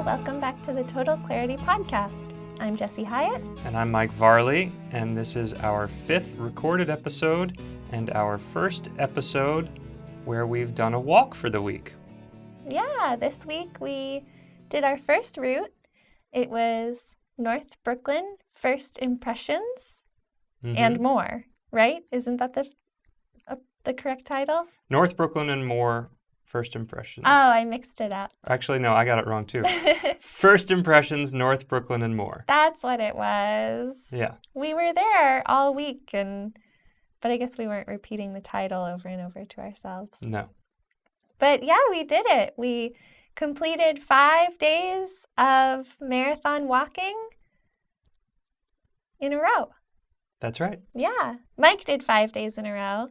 welcome back to the Total Clarity Podcast. I'm Jessie Hyatt. And I'm Mike Varlet, and this is our 5th recorded episode and our first episode where we've done a walk for the week. Yeah, this week we did our first route. It was North Brooklyn, First Impressions, and More, right? Isn't that the correct title? North Brooklyn and More, First Impressions. Oh, I mixed it up. Actually, no, I got it wrong too. First Impressions, North Brooklyn and More. That's what it was. Yeah. We were there all week, but I guess we weren't repeating the title over and over to ourselves. No. But yeah, we did it. We completed 5 days of marathon walking in a row. That's right. Yeah. Mike did 5 days in a row.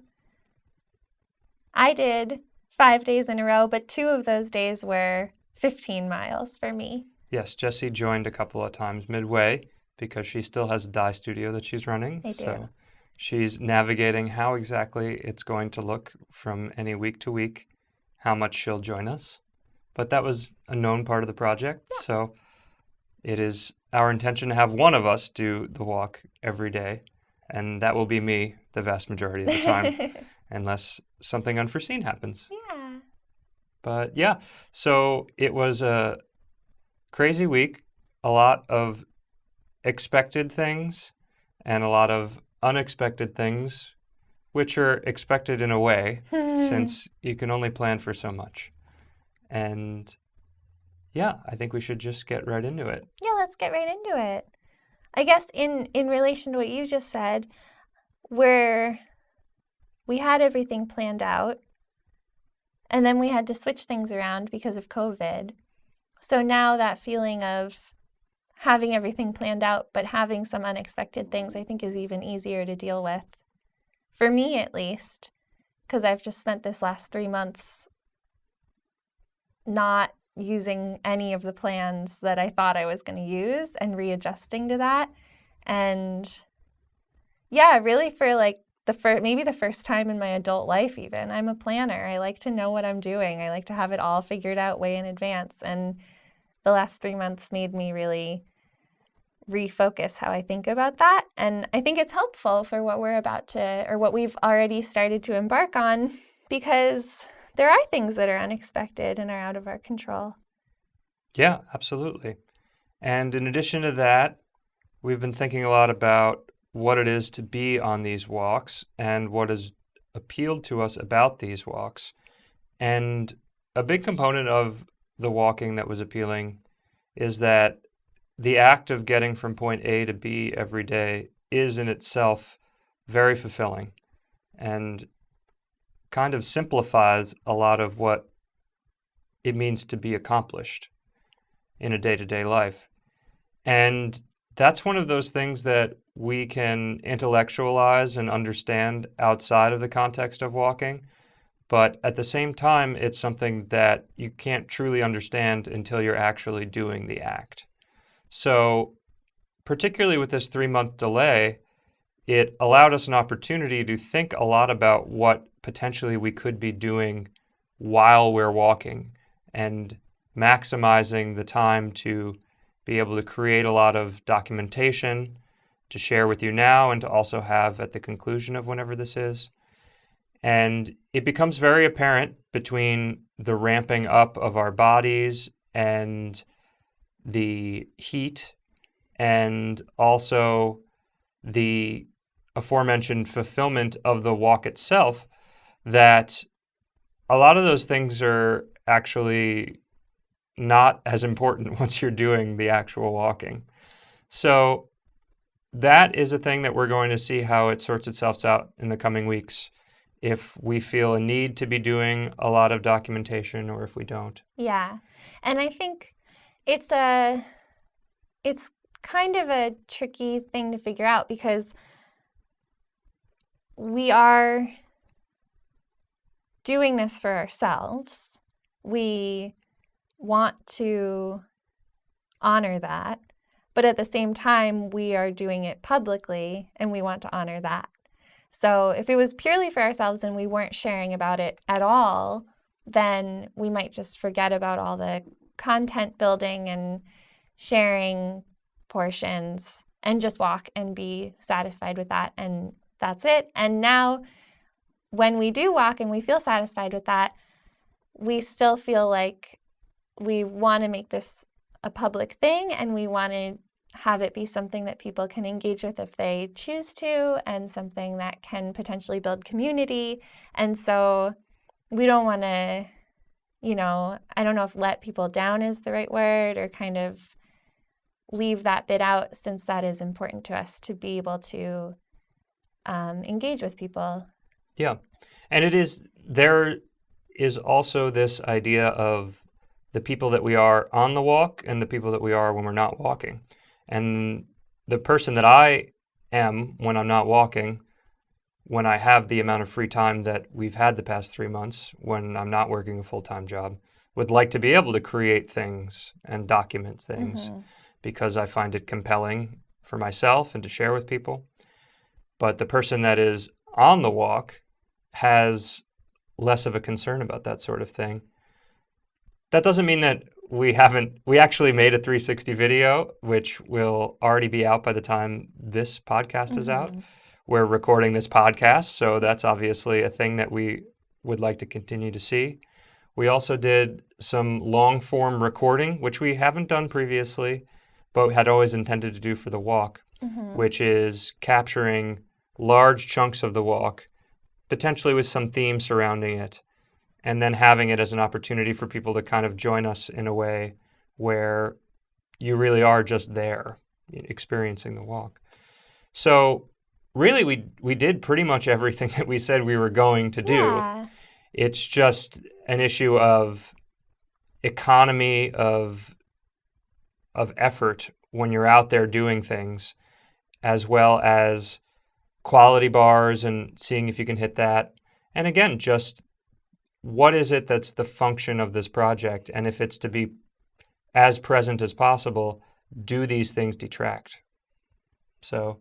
I did 5 days in a row, but 2 of those days were 15 miles for me. Yes, Jessie joined a couple of times midway because she still has a dye studio that she's running. I do. So she's navigating how exactly it's going to look from any week to week, how much she'll join us. But that was a known part of the project, so it is our intention to have one of us do the walk every day, and that will be me the vast majority of the time, unless something unforeseen happens. Yeah. But yeah, so it was a crazy week, a lot of expected things and a lot of unexpected things, which are expected in a way, since you can only plan for so much. And yeah, I think we should just get right into it. Yeah, let's get right into it. I guess in relation to what you just said, we had everything planned out, and then we had to switch things around because of COVID. So now that feeling of having everything planned out, but having some unexpected things, I think is even easier to deal with. For me, at least, because I've just spent this last 3 months not using any of the plans that I thought I was going to use and readjusting to that. And yeah, really for like maybe the first time in my adult life even, I'm a planner. I like to know what I'm doing. I like to have it all figured out way in advance. And the last 3 months made me really refocus how I think about that. And I think it's helpful for what what we've already started to embark on, because there are things that are unexpected and are out of our control. Yeah, absolutely. And in addition to that, we've been thinking a lot about what it is to be on these walks and what has appealed to us about these walks. And a big component of the walking that was appealing is that the act of getting from point A to B every day is in itself very fulfilling and kind of simplifies a lot of what it means to be accomplished in a day-to-day life. And that's one of those things that we can intellectualize and understand outside of the context of walking. But at the same time, it's something that you can't truly understand until you're actually doing the act. So particularly with this 3-month delay, it allowed us an opportunity to think a lot about what potentially we could be doing while we're walking and maximizing the time to be able to create a lot of documentation to share with you now and to also have at the conclusion of whenever this is. And it becomes very apparent between the ramping up of our bodies and the heat and also the aforementioned fulfillment of the walk itself, that a lot of those things are actually not as important once you're doing the actual walking. So that is a thing that we're going to see how it sorts itself out in the coming weeks, if we feel a need to be doing a lot of documentation or if we don't. Yeah. And I think it's kind of a tricky thing to figure out, because we are doing this for ourselves. We want to honor that, but at the same time, we are doing it publicly and we want to honor that. So if it was purely for ourselves and we weren't sharing about it at all, then we might just forget about all the content building and sharing portions and just walk and be satisfied with that. And that's it. And now when we do walk and we feel satisfied with that, we still feel like we want to make this a public thing and we want to have it be something that people can engage with if they choose to, and something that can potentially build community. And so we don't want to, I don't know if let people down is the right word, or kind of leave that bit out, since that is important to us to be able to engage with people. Yeah. And there is also this idea of the people that we are on the walk and the people that we are when we're not walking. And the person that I am when I'm not walking, when I have the amount of free time that we've had the past 3 months, when I'm not working a full-time job, would like to be able to create things and document things because I find it compelling for myself and to share with people. But the person that is on the walk has less of a concern about that sort of thing. That doesn't mean that we actually made a 360 video, which will already be out by the time this podcast is out. We're recording this podcast, so that's obviously a thing that we would like to continue to see. We also did some long-form recording, which we haven't done previously, but had always intended to do for the walk, which is capturing large chunks of the walk, potentially with some theme surrounding it, and then having it as an opportunity for people to kind of join us in a way where you really are just there, experiencing the walk. So really, we did pretty much everything that we said we were going to do. Yeah. It's just an issue of economy of effort when you're out there doing things, as well as quality bars and seeing if you can hit that. And again, just what is it that's the function of this project? And if it's to be as present as possible, do these things detract? So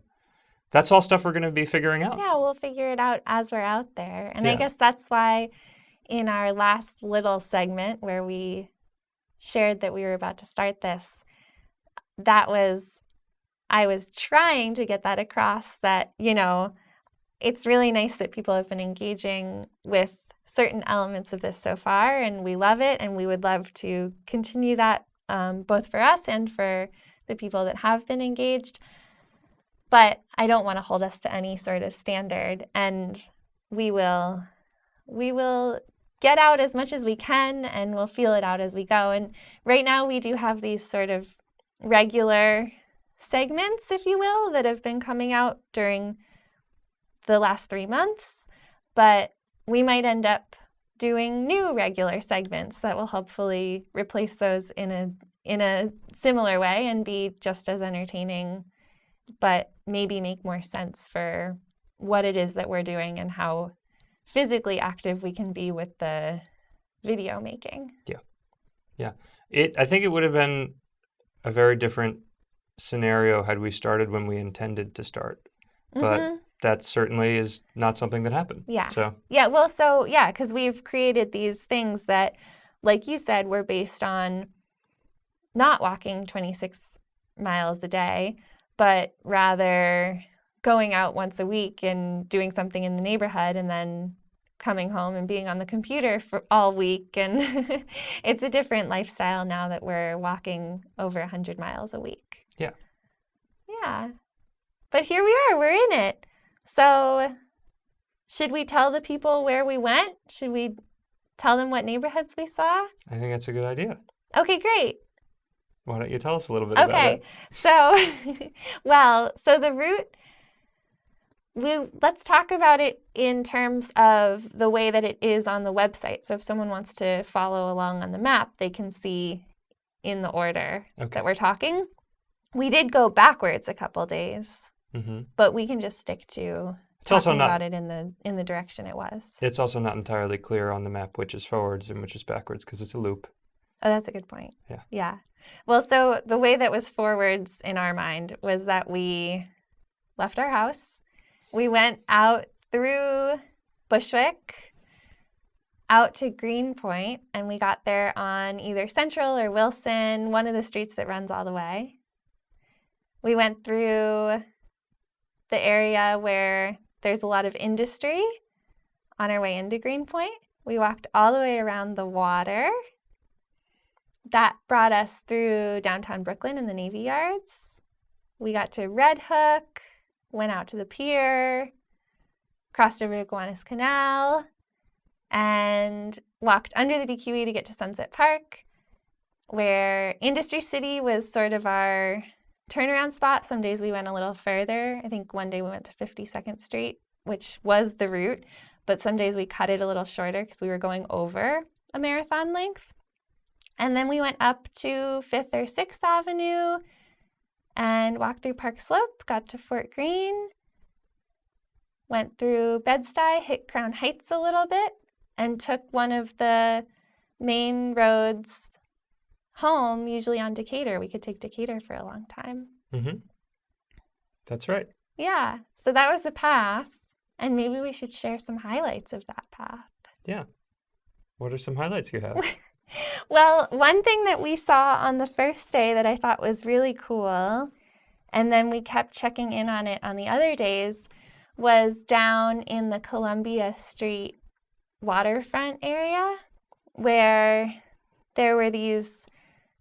that's all stuff we're going to be figuring out. Yeah, we'll figure it out as we're out there. And I Yeah. guess that's why in our last little segment where we shared that we were about to start this, I was trying to get that across, that, it's really nice that people have been engaging with certain elements of this so far, and we love it, and we would love to continue that both for us and for the people that have been engaged. But I don't want to hold us to any sort of standard, and we will get out as much as we can, and we'll feel it out as we go. And right now we do have these sort of regular segments, if you will, that have been coming out during the last 3 months, but we might end up doing new regular segments that will hopefully replace those in a similar way and be just as entertaining, but maybe make more sense for what it is that we're doing and how physically active we can be with the video making. Yeah. I think it would have been a very different scenario had we started when we intended to start. But that certainly is not something that happened. Yeah. So because we've created these things that, like you said, were based on not walking 26 miles a day, but rather going out once a week and doing something in the neighborhood and then coming home and being on the computer for all week. And it's a different lifestyle now that we're walking over 100 miles a week. Yeah. Yeah. But here we are, we're in it. So should we tell the people where we went? Should we tell them what neighborhoods we saw? I think that's a good idea. Okay, great. Why don't you tell us a little bit about it? So, so the route, let's talk about it in terms of the way that it is on the website. So if someone wants to follow along on the map, they can see in the order that we're talking. We did go backwards a couple days, but we can just stick to talking about it in the direction it was. It's also not entirely clear on the map which is forwards and which is backwards because it's a loop. Oh, that's a good point. Yeah. Well, so the way that was forwards in our mind was that we left our house. We went out through Bushwick, out to Greenpoint, and we got there on either Central or Wilson, one of the streets that runs all the way. We went through the area where there's a lot of industry on our way into Greenpoint. We walked all the way around the water. That brought us through downtown Brooklyn and the Navy Yards. We got to Red Hook, went out to the pier, crossed over the Gowanus Canal, and walked under the BQE to get to Sunset Park, where Industry City was sort of our turnaround spot. Some days we went a little further. I think one day we went to 52nd Street, which was the route, but some days we cut it a little shorter because we were going over a marathon length. And then we went up to 5th or 6th Avenue and walked through Park Slope, got to Fort Greene, went through Bed-Stuy, hit Crown Heights a little bit, and took one of the main roads home, usually on Decatur. We could take Decatur for a long time. Mm-hmm. That's right. Yeah, so that was the path, and maybe we should share some highlights of that path. Yeah. What are some highlights you have? Well, one thing that we saw on the first day that I thought was really cool, and then we kept checking in on it on the other days, was down in the Columbia Street waterfront area where there were these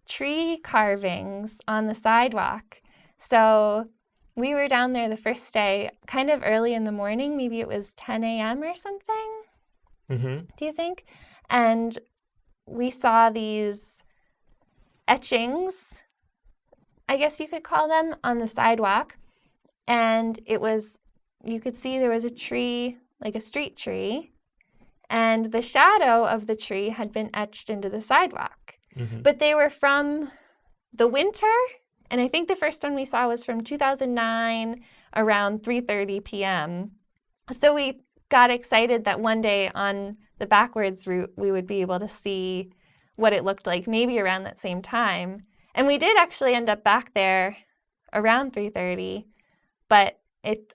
tree carvings on the sidewalk. So we were down there the first day kind of early in the morning, maybe it was 10 a.m. or something, do you think? And we saw these etchings, I guess you could call them, on the sidewalk. And it was, you could see there was a tree, like a street tree, and the shadow of the tree had been etched into the sidewalk. But they were from the winter, and I think the first one we saw was from 2009 around 3:30 p.m. So we got excited that one day on the backwards route we would be able to see what it looked like maybe around that same time. And we did actually end up back there around 3:30, but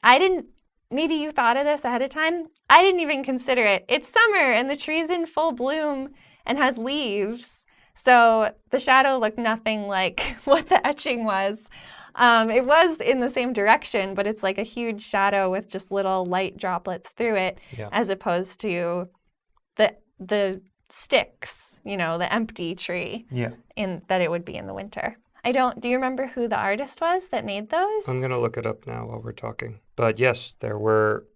I didn't, maybe you thought of this ahead of time. I didn't even consider it. It's summer and the tree's in full bloom and has leaves. So the shadow looked nothing like what the etching was. It was in the same direction, but it's like a huge shadow with just little light droplets through it, as opposed to the sticks, you know, the empty tree in that it would be in the winter. Do you remember who the artist was that made those? I'm going to look it up now while we're talking. But yes, there were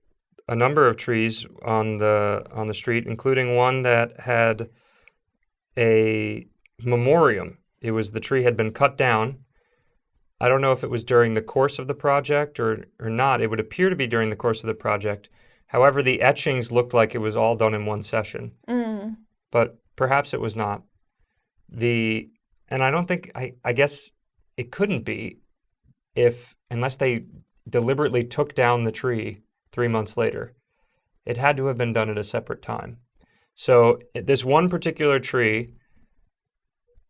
a number of trees on the street, including one that had a memoriam. The tree had been cut down. I don't know if it was during the course of the project or not. It would appear to be during the course of the project. However, the etchings looked like it was all done in one session. But perhaps it was not. And I don't think, I guess it couldn't be unless they deliberately took down the tree 3 months later. It had to have been done at a separate time. So this one particular tree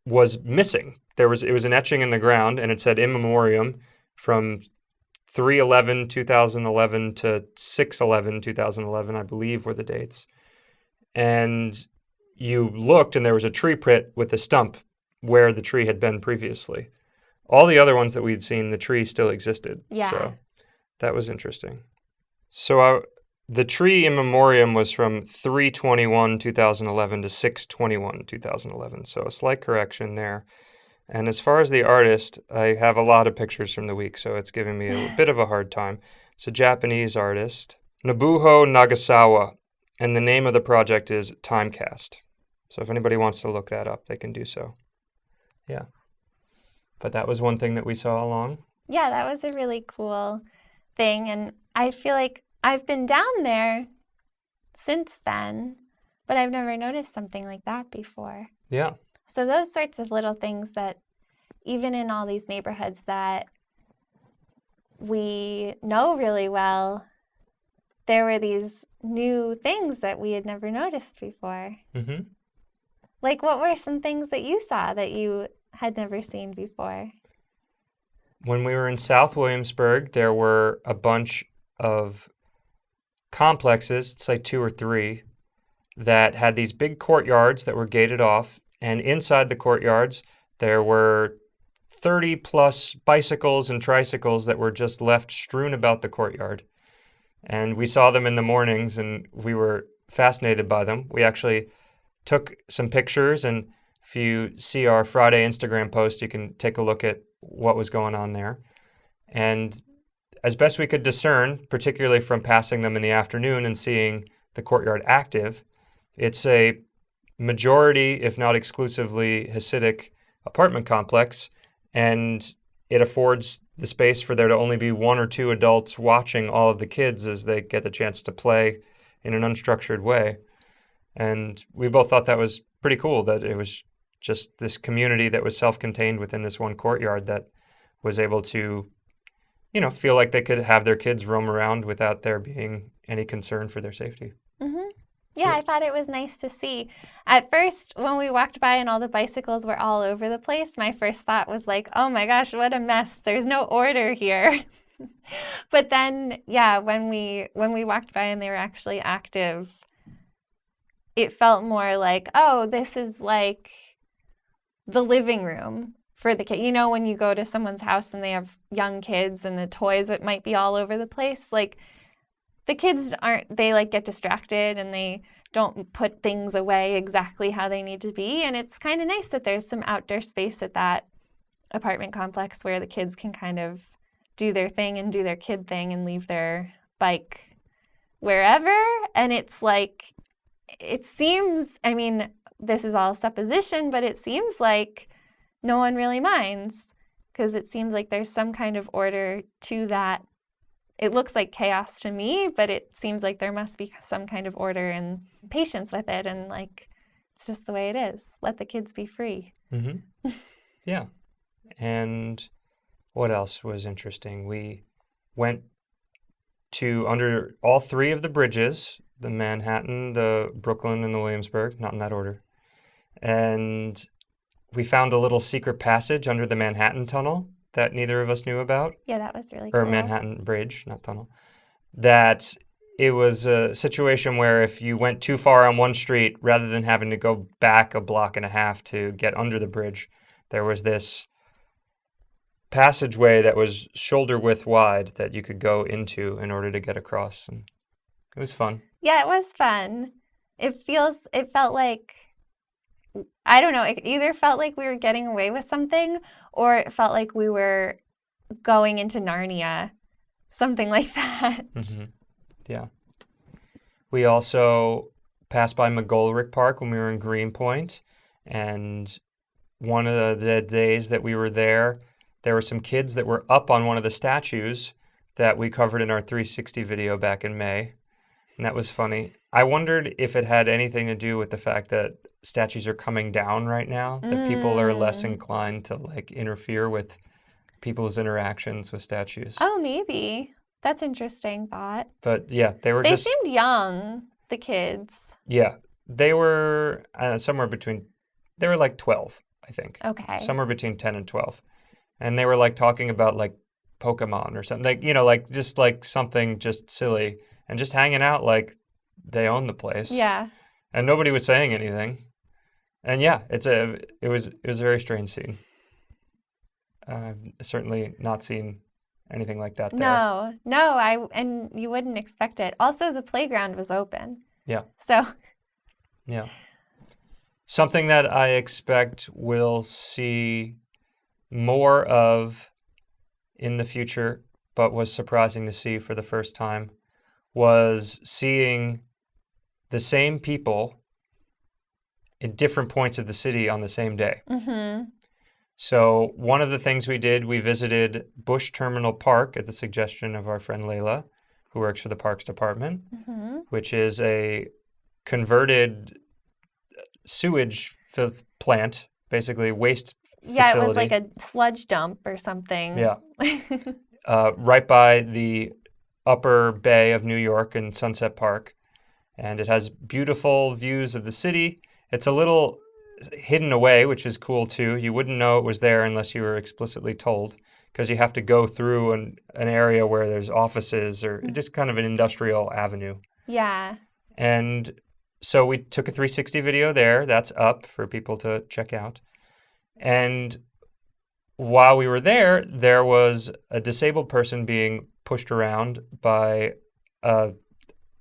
was missing. It was an etching in the ground, and it said in memoriam from 3/11/2011 to 6/11/2011, I believe were the dates. And you looked, and there was a tree pit with a stump where the tree had been previously. All the other ones that we'd seen, the tree still existed. Yeah. So that was interesting. So the tree in memoriam was from 3/21/2011 to 6/21/2011. So a slight correction there. And as far as the artist, I have a lot of pictures from the week, so it's giving me a bit of a hard time. It's a Japanese artist, Nobuo Nagasawa, and the name of the project is Timecast. So if anybody wants to look that up, they can do so. Yeah. But that was one thing that we saw along. Yeah, that was a really cool thing, and I feel like I've been down there since then, but I've never noticed something like that before. Yeah. So those sorts of little things that even in all these neighborhoods that we know really well, there were these new things that we had never noticed before. Like, what were some things that you saw that you had never seen before? When we were in South Williamsburg, there were a bunch of complexes, it's like 2 or 3, that had these big courtyards that were gated off. And inside the courtyards, there were 30 plus bicycles and tricycles that were just left strewn about the courtyard. And we saw them in the mornings and we were fascinated by them. We actually took some pictures, and if you see our Friday Instagram post, you can take a look at what was going on there. And as best we could discern, particularly from passing them in the afternoon and seeing the courtyard active, it's a majority, if not exclusively, Hasidic apartment complex, and it affords the space for there to only be one or two adults watching all of the kids as they get the chance to play in an unstructured way. And we both thought that was pretty cool, that it was just this community that was self-contained within this one courtyard that was able to, feel like they could have their kids roam around without there being any concern for their safety. Mm-hmm. Yeah, I thought it was nice to see. At first, when we walked by and all the bicycles were all over the place, my first thought was like, oh my gosh, what a mess. There's no order here. But then, yeah, when we walked by and they were actually active, it felt more like, oh, this is like the living room for the kid. When you go to someone's house and they have young kids and the toys that might be all over the place, like the kids they get distracted and they don't put things away exactly how they need to be. And it's kind of nice that there's some outdoor space at that apartment complex where the kids can kind of do their thing and do their kid thing and leave their bike wherever. And it's like, it seems, this is all supposition, but it seems like no one really minds, because it seems like there's some kind of order to that. It looks like chaos to me, but it seems like there must be some kind of order and patience with it. And it's just the way it is. Let the kids be free. Mm-hmm. Yeah. And what else was interesting? We went to under all three of the bridges, the Manhattan, the Brooklyn, and the Williamsburg, not in that order. And we found a little secret passage under the Manhattan Tunnel that neither of us knew about. Yeah, that was really cool. Or Manhattan Bridge, not tunnel. That it was a situation where if you went too far on one street, rather than having to go back a block and a half to get under the bridge, there was this passageway that was shoulder width wide that you could go into in order to get across. And it was fun. Yeah, it was fun. It felt like, I don't know, it either felt like we were getting away with something or it felt like we were going into Narnia, something like that. Mm-hmm. Yeah. We also passed by McGolrick Park when we were in Greenpoint, and one of the days that we were there were some kids that were up on one of the statues that we covered in our 360 video back in May, and that was funny. I wondered if it had anything to do with the fact that statues are coming down right now, that people are less inclined to interfere with people's interactions with statues. Oh, maybe. That's interesting thought. But yeah, they seemed young, the kids. Yeah, they were somewhere between, they were like 12, I think. Okay. Somewhere between 10 and 12. And they were talking about Pokemon or something, just something just silly and just hanging out like they own the place. Yeah. And nobody was saying anything. And yeah, it was a very strange scene. I've certainly not seen anything like that there. No, and you wouldn't expect it. Also, the playground was open. Yeah. So. Yeah. Something that I expect we'll see more of in the future, but was surprising to see for the first time, was seeing the same people in different points of the city on the same day. Mm-hmm. So one of the things we did, we visited Bush Terminal Park at the suggestion of our friend Layla, who works for the Parks Department, which is a converted sewage plant, basically waste facility. Yeah, it was like a sludge dump or something. Yeah. Right by the upper bay of New York in Sunset Park. And it has beautiful views of the city. It's a little hidden away, which is cool too. You wouldn't know it was there unless you were explicitly told, because you have to go through an area where there's offices or just kind of an industrial avenue. Yeah. And so we took a 360 video there. That's up for people to check out. And while we were there, there was a disabled person being pushed around by, I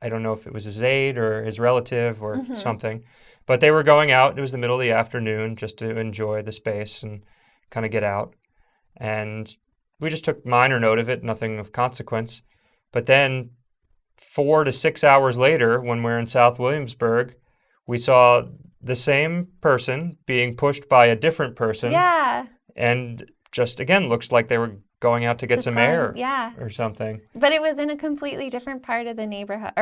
don't know if it was his aide or his relative or something, but they were going out. It was the middle of the afternoon just to enjoy the space and kind of get out. And we just took minor note of it, nothing of consequence. But then 4 to 6 hours later, when we're in South Williamsburg, we saw the same person being pushed by a different person. Yeah. And just, again, looks like they were going out to get some air or something. But it was in a completely different part of the neighborhood,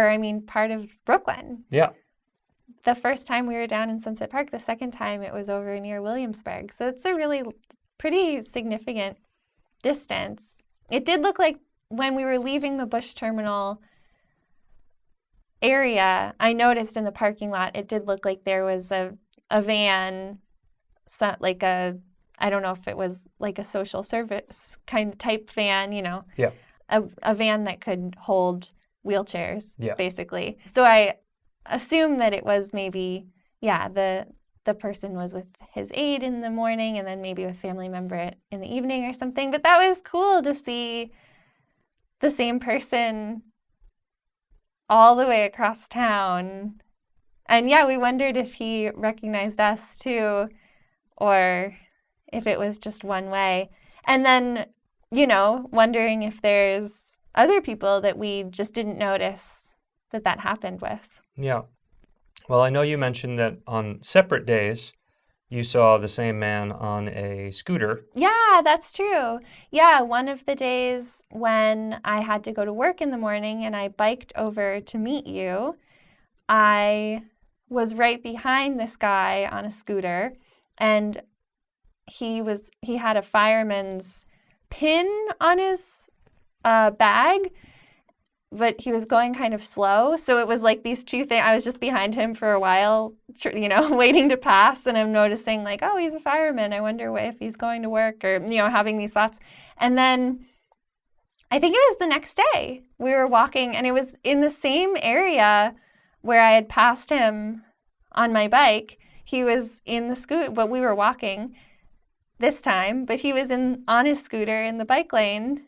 part of Brooklyn. Yeah. The first time we were down in Sunset Park, the second time it was over near Williamsburg. So it's a really pretty significant distance. It did look like when we were leaving the Bush Terminal area, I noticed in the parking lot, it did look like there was a van, like I don't know if it was like a social service kind of type van, Yeah. a van that could hold wheelchairs, basically. So I assumed that it was maybe, the person was with his aide in the morning and then maybe with family member in the evening or something. But that was cool to see the same person all the way across town. And we wondered if he recognized us too, or if it was just one way. And then, wondering if there's other people that we just didn't notice that happened with. Yeah. Well, I know you mentioned that on separate days, you saw the same man on a scooter. Yeah, that's true. Yeah, one of the days when I had to go to work in the morning and I biked over to meet you, I was right behind this guy on a scooter, and he had a fireman's pin on his bag, but he was going kind of slow. So it was like these two things. I was just behind him for a while, waiting to pass. And I'm noticing like, oh, he's a fireman. I wonder if he's going to work, or, having these thoughts. And then I think it was the next day we were walking, and it was in the same area where I had passed him on my bike. He was in the scooter, but we were walking this time, but he was on his scooter in the bike lane.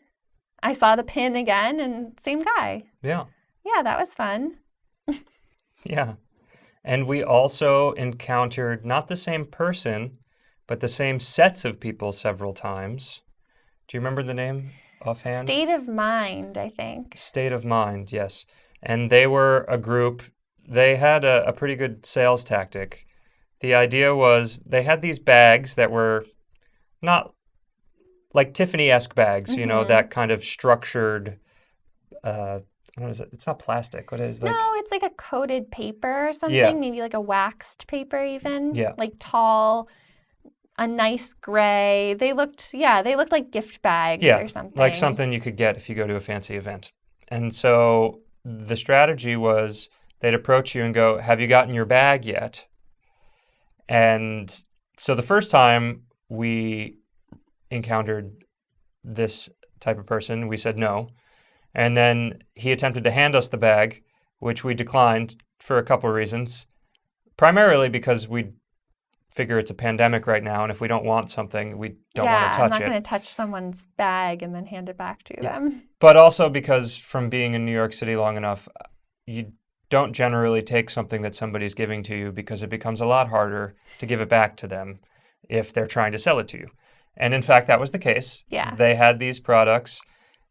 I saw the pin again, and same guy. Yeah. Yeah, that was fun. Yeah. And we also encountered not the same person, but the same sets of people several times. Do you remember the name offhand? State of Mind, I think. State of Mind, yes. And they were a group. They had a pretty good sales tactic. The idea was they had these bags that were not like Tiffany-esque bags, that kind of structured, what is it? It's not plastic. What is it? No, it's like a coated paper or something, maybe like a waxed paper even. Yeah. Like tall, a nice gray. They looked like gift bags or something. Like something you could get if you go to a fancy event. And so the strategy was they'd approach you and go, have you gotten your bag yet? And so the first time we encountered this type of person, we said no. And then he attempted to hand us the bag, which we declined for a couple of reasons. Primarily because we figure it's a pandemic right now, and if we don't want something, we don't want to touch it. I'm not going to touch someone's bag and then hand it back to them. But also because from being in New York City long enough, you don't generally take something that somebody's giving to you because it becomes a lot harder to give it back to them if they're trying to sell it to you. And in fact, that was the case. Yeah. They had these products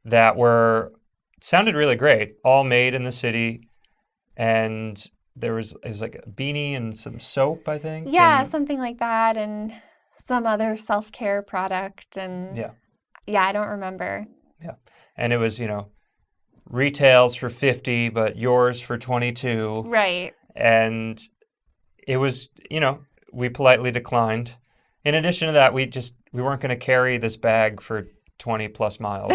that sounded really great, all made in the city. And it was like a beanie and some soap, I think. Yeah, something like that. And some other self-care product. And I don't remember. Yeah. And it was, retails for $50, but yours for $22. Right. And it was, we politely declined. In addition to that, we weren't going to carry this bag for 20 plus miles,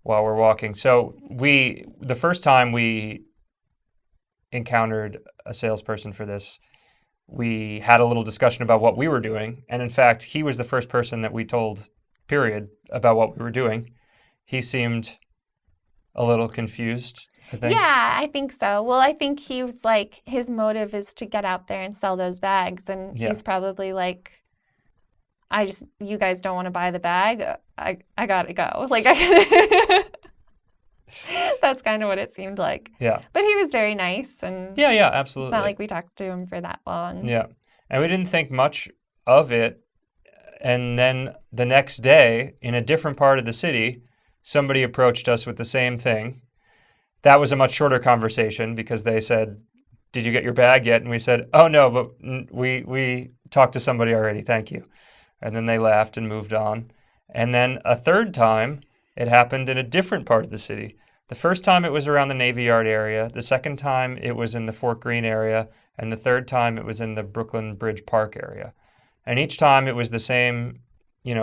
while we're walking. So the first time we encountered a salesperson for this, we had a little discussion about what we were doing. And in fact, he was the first person that we told, period, about what we were doing. He seemed a little confused. I think. Yeah, I think so. Well, I think he was like, his motive is to get out there and sell those bags. And Yeah. he's probably like, you guys don't want to buy the bag. I gotta go. Like, that's kind of what it seemed like. Yeah. But he was very nice, and Yeah, it's absolutely. not like we talked to him for that long. Yeah. And we didn't think much of it. And then the next day, in a different part of the city, somebody approached us with the same thing. That was a much shorter conversation because they said, "Did you get your bag yet?" And we said, "Oh, no, but we talked to somebody already, thank you." And then they laughed and moved on. And then a third time, it happened in a different part of the city. The first time it was around the Navy Yard area. The second time it was in the Fort Greene area. And the third time it was in the Brooklyn Bridge Park area. And each time it was the same,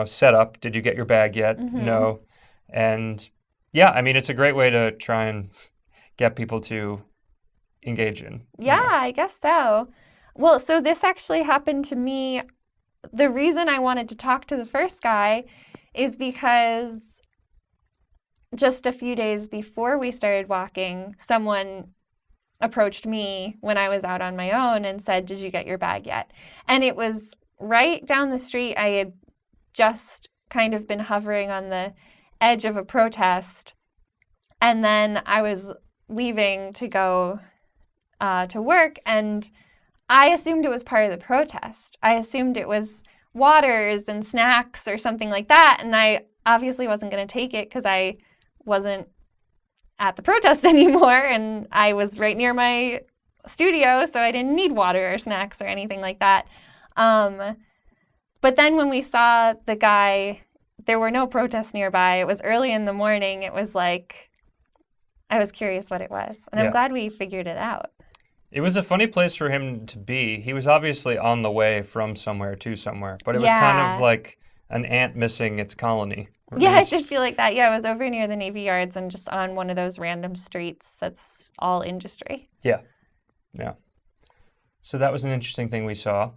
setup. Did you get your bag yet? Mm-hmm. No. And yeah, I mean, it's a great way to try and get people to engage in. Yeah, I guess so. Well, so this actually happened to me. The reason I wanted to talk to the first guy is because just a few days before we started walking, someone approached me when I was out on my own and said, "Did you get your bag yet?" And it was right down the street. I had just kind of been hovering on the edge of a protest. And then I was leaving to go to work, and I assumed it was part of the protest. I assumed it was waters and snacks or something like that, and I obviously wasn't going to take it because I wasn't at the protest anymore, and I was right near my studio, so I didn't need water or snacks or anything like that. But then when we saw the guy, there were no protests nearby. It was early in the morning. It was like, I was curious what it was, and I'm glad we figured it out. It was a funny place for him to be. He was obviously on the way from somewhere to somewhere, but it was kind of like an ant missing its colony. Yeah, I did feel like that. Yeah, I was over near the Navy Yards and just on one of those random streets that's all industry. Yeah. So that was an interesting thing we saw.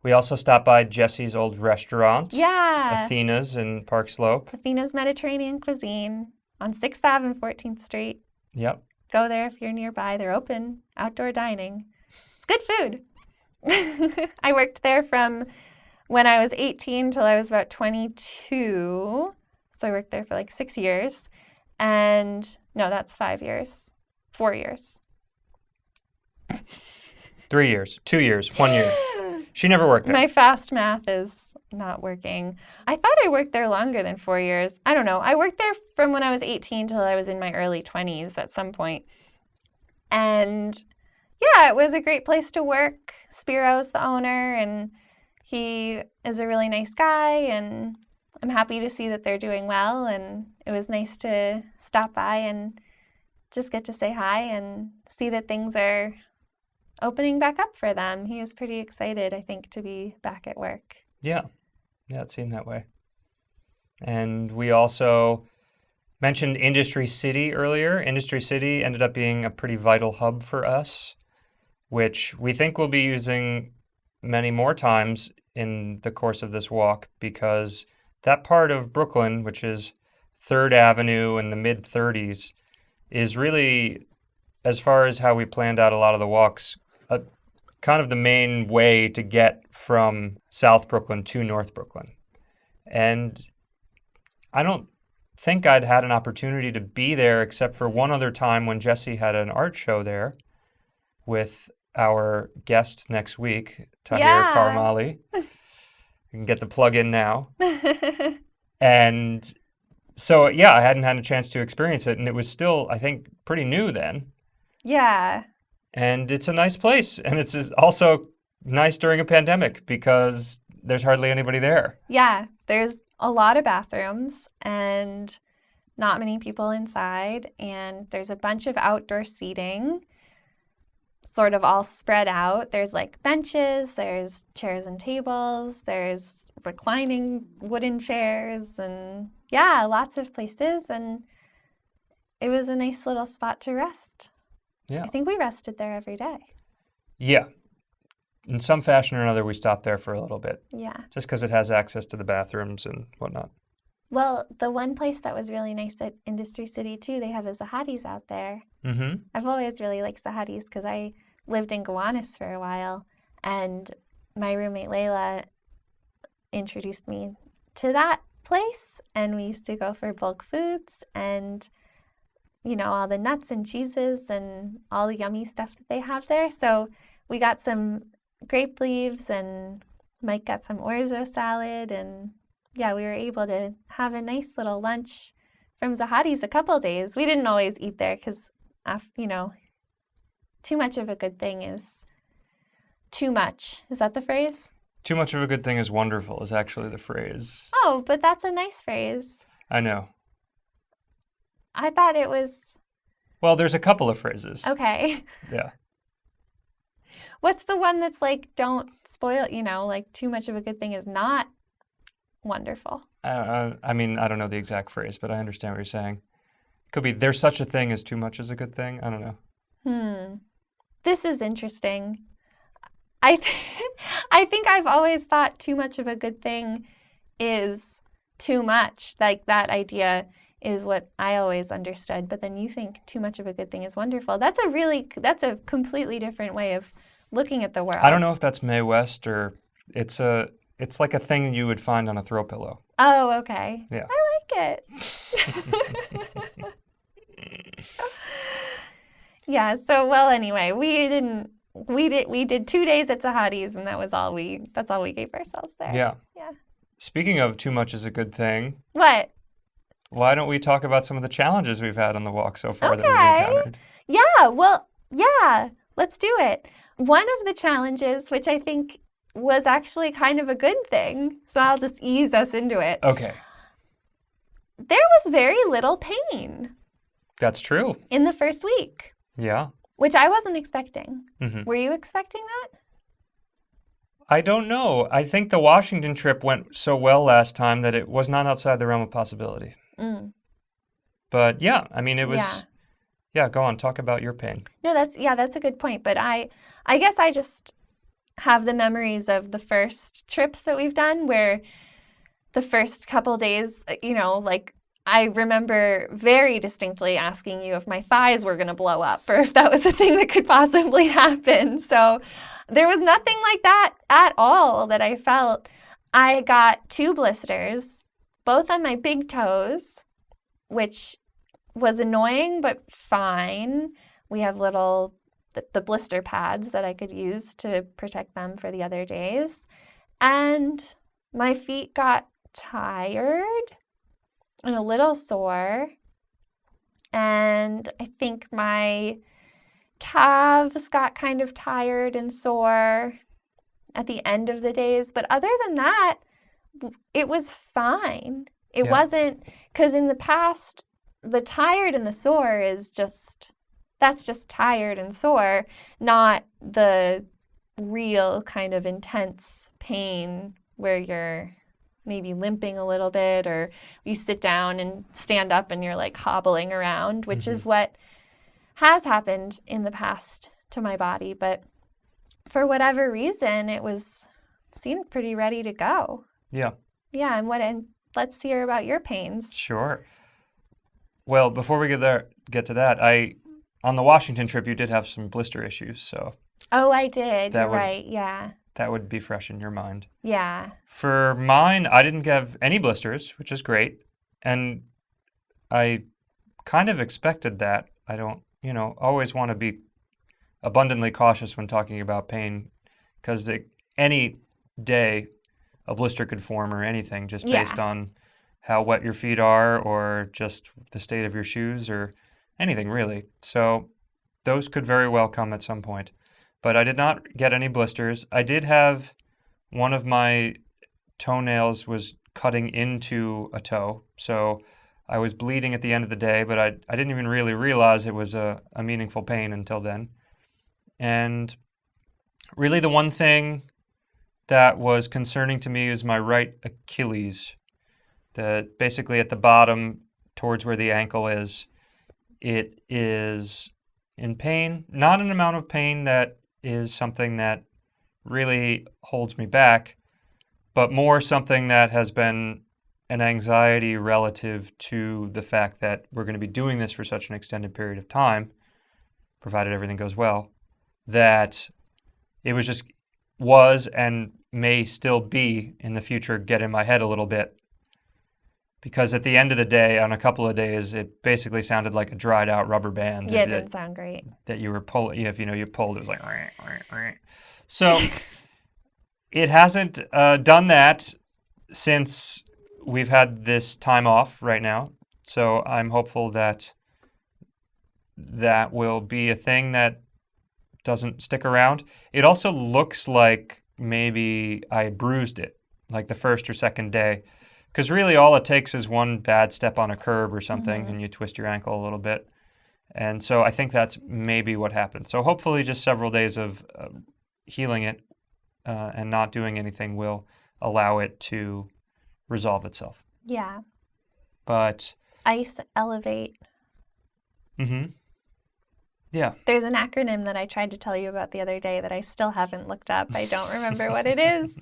We also stopped by Jesse's old restaurant. Yeah. Athena's in Park Slope. Athena's Mediterranean Cuisine on 6th Ave and 14th Street. Yep. Go there if you're nearby. They're open, outdoor dining. It's good food. I worked there from when I was 18 till I was about 22. So I worked there for like 6 years. And no, that's 5 years. 4 years. 3 years. 2 years. 1 year. She never worked there. My fast math is not working. I thought I worked there longer than 4 years. I don't know. I worked there from when I was 18 till I was in my early 20s at some point. And yeah, it was a great place to work. Spiro's the owner, and he is a really nice guy, and I'm happy to see that they're doing well, and it was nice to stop by and just get to say hi and see that things are opening back up for them. He was pretty excited, I think, to be back at work. Yeah, it seemed that way. And we also mentioned Industry City earlier. Industry City ended up being a pretty vital hub for us, which we think we'll be using many more times in the course of this walk, because that part of Brooklyn, which is 3rd Avenue in the mid-30s, is really, as far as how we planned out a lot of the walks, kind of the main way to get from South Brooklyn to North Brooklyn. And I don't think I'd had an opportunity to be there except for one other time when Jesse had an art show there with our guest next week, Tahir Karmali. You can get the plug in now. And so, yeah, I hadn't had a chance to experience it, and it was still, I think, pretty new then. Yeah. And it's a nice place, and it's also nice during a pandemic because there's hardly anybody there. Yeah, there's a lot of bathrooms and not many people inside, and there's a bunch of outdoor seating, sort of all spread out. There's like benches, there's chairs and tables, there's reclining wooden chairs, and yeah, lots of places, and it was a nice little spot to rest. Yeah. I think we rested there every day. Yeah. In some fashion or another, we stopped there for a little bit. Yeah. Just because it has access to the bathrooms and whatnot. Well, the one place that was really nice at Industry City too, they have the Zahatis out there. Mm-hmm. I've always really liked Zahatis because I lived in Gowanus for a while, and my roommate Layla introduced me to that place, and we used to go for bulk foods and all the nuts and cheeses and all the yummy stuff that they have there. So we got some grape leaves, and Mike got some orzo salad, and yeah, we were able to have a nice little lunch from Zahadi's a couple days. We didn't always eat there because, too much of a good thing is too much. Is that the phrase? Too much of a good thing is wonderful is actually the phrase. Oh, but that's a nice phrase. I know. I thought it was... Well, there's a couple of phrases. Okay. Yeah. What's the one that's like, don't spoil, like too much of a good thing is not wonderful? I mean, I don't know the exact phrase, but I understand what you're saying. Could be, there's such a thing as too much is a good thing. I don't know. This is interesting. I think I've always thought too much of a good thing is too much. Like that idea is what I always understood. But then you think too much of a good thing is wonderful. That's a completely different way of looking at the world. I don't know if that's Mae West or it's like a thing you would find on a throw pillow. Oh, okay. Yeah. I like it. Yeah, so well anyway, we did 2 days at Zahadi's, and that's all we gave ourselves there. Yeah. Yeah. Speaking of too much is a good thing. What? Why don't we talk about some of the challenges we've had on the walk so far that Okay. we've encountered? Yeah, well, yeah, let's do it. One of the challenges, which I think was actually kind of a good thing, so I'll just ease us into it. Okay. There was very little pain That's true. in the first week, Yeah. which I wasn't expecting. Mm-hmm. Were you expecting that? I don't know. I think the Washington trip went so well last time that it was not outside the realm of possibility. But yeah, I mean, it was... Yeah, go on. Talk about your pain. No, that's a good point. But I guess I just have the memories of the first trips that we've done where the first couple days, like I remember very distinctly asking you if my thighs were going to blow up or if that was a thing that could possibly happen. So there was nothing like that at all that I felt. I got 2 blisters, both on my big toes, which was annoying but fine. We have the blister pads that I could use to protect them for the other days. And my feet got tired and a little sore. And I think my calves got kind of tired and sore at the end of the days. But other than that, it was fine. It wasn't, because in the past, the tired and the sore that's just tired and sore, not the real kind of intense pain where you're maybe limping a little bit or you sit down and stand up and you're like hobbling around, which is what has happened in the past to my body. But for whatever reason, seemed pretty ready to go. Yeah. Yeah, and let's hear about your pains. Sure. Well, before we get to that, on the Washington trip, you did have some blister issues, so... Oh, I did. That You're would- right, yeah. That would be fresh in your mind. Yeah. For mine, I didn't have any blisters, which is great. And I kind of expected that. I don't, always want to be abundantly cautious when talking about pain because any day a blister could form or anything just based on how wet your feet are or just the state of your shoes or anything really. So those could very well come at some point. But I did not get any blisters. I did have one of my toenails was cutting into a toe. So I was bleeding at the end of the day, but I didn't even really realize it was a meaningful pain until then. And really the one thing that was concerning to me is my right Achilles. That basically at the bottom towards where the ankle is, it is in pain. Not an amount of pain that is something that really holds me back, but more something that has been an anxiety relative to the fact that we're going to be doing this for such an extended period of time, provided everything goes well, that it was and may still be in the future get in my head a little bit. Because at the end of the day, on a couple of days, it basically sounded like a dried out rubber band. Yeah, it didn't sound great. That you were pulling, if you pulled, it was like, so it hasn't done that since we've had this time off right now. So I'm hopeful that that will be a thing that doesn't stick around. It also looks like maybe I bruised it, like the first or second day. Because really all it takes is one bad step on a curb or something and you twist your ankle a little bit. And so I think that's maybe what happened. So hopefully just several days of healing it and not doing anything will allow it to resolve itself. Yeah. But ICE Elevate. Yeah. There's an acronym that I tried to tell you about the other day that I still haven't looked up. I don't remember what it is.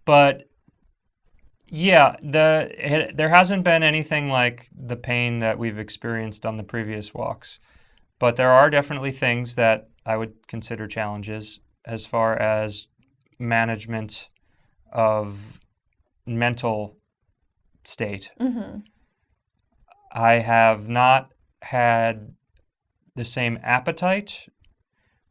But yeah, there hasn't been anything like the pain that we've experienced on the previous walks. But there are definitely things that I would consider challenges as far as management of mental state. I have not had the same appetite,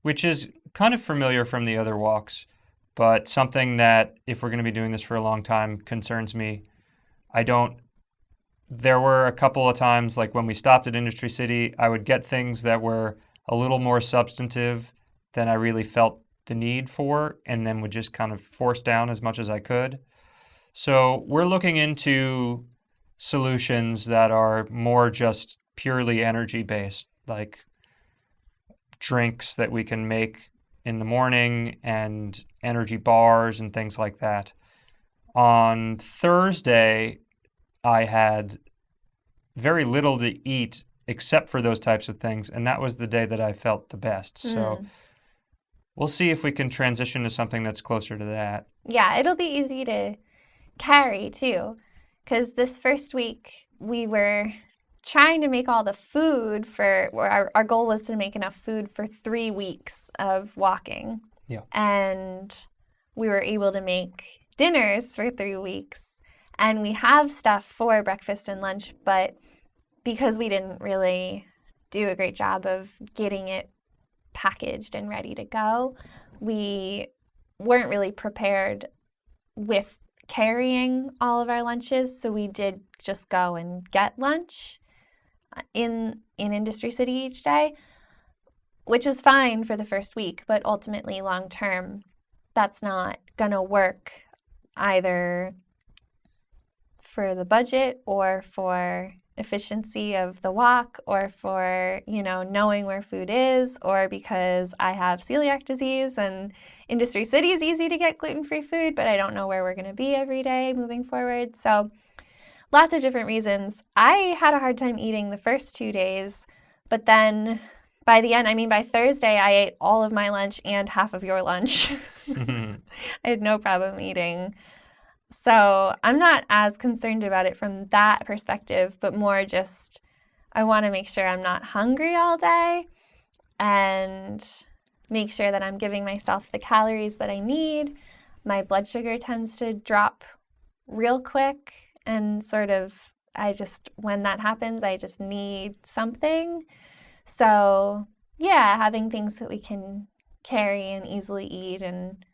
which is kind of familiar from the other walks, but something that, if we're going to be doing this for a long time, concerns me. There were a couple of times, like when we stopped at Industry City, I would get things that were a little more substantive than I really felt the need for, and then would just kind of force down as much as I could. So we're looking into solutions that are more just purely energy-based, like drinks that we can make in the morning and energy bars and things like that. On Thursday, I had very little to eat except for those types of things, and that was the day that I felt the best. So we'll see if we can transition to something that's closer to that. Yeah, it'll be easy to carry too, because this first week we were trying to make all the food our goal was to make enough food for 3 weeks of walking. Yeah. And we were able to make dinners for 3 weeks. And we have stuff for breakfast and lunch, but because we didn't really do a great job of getting it packaged and ready to go, we weren't really prepared with carrying all of our lunches. So we did just go and get lunch in Industry City each day, which was fine for the first week, but ultimately long term, that's not gonna work either for the budget or for efficiency of the walk or for, knowing where food is, or because I have celiac disease and Industry City is easy to get gluten-free food, but I don't know where we're gonna be every day moving forward. So lots of different reasons. I had a hard time eating the first 2 days, but then by the end, by Thursday, I ate all of my lunch and half of your lunch. I had no problem eating. So I'm not as concerned about it from that perspective, but more just I want to make sure I'm not hungry all day and make sure that I'm giving myself the calories that I need. My blood sugar tends to drop real quick. And when that happens, I just need something. So, yeah, having things that we can carry and easily eat, and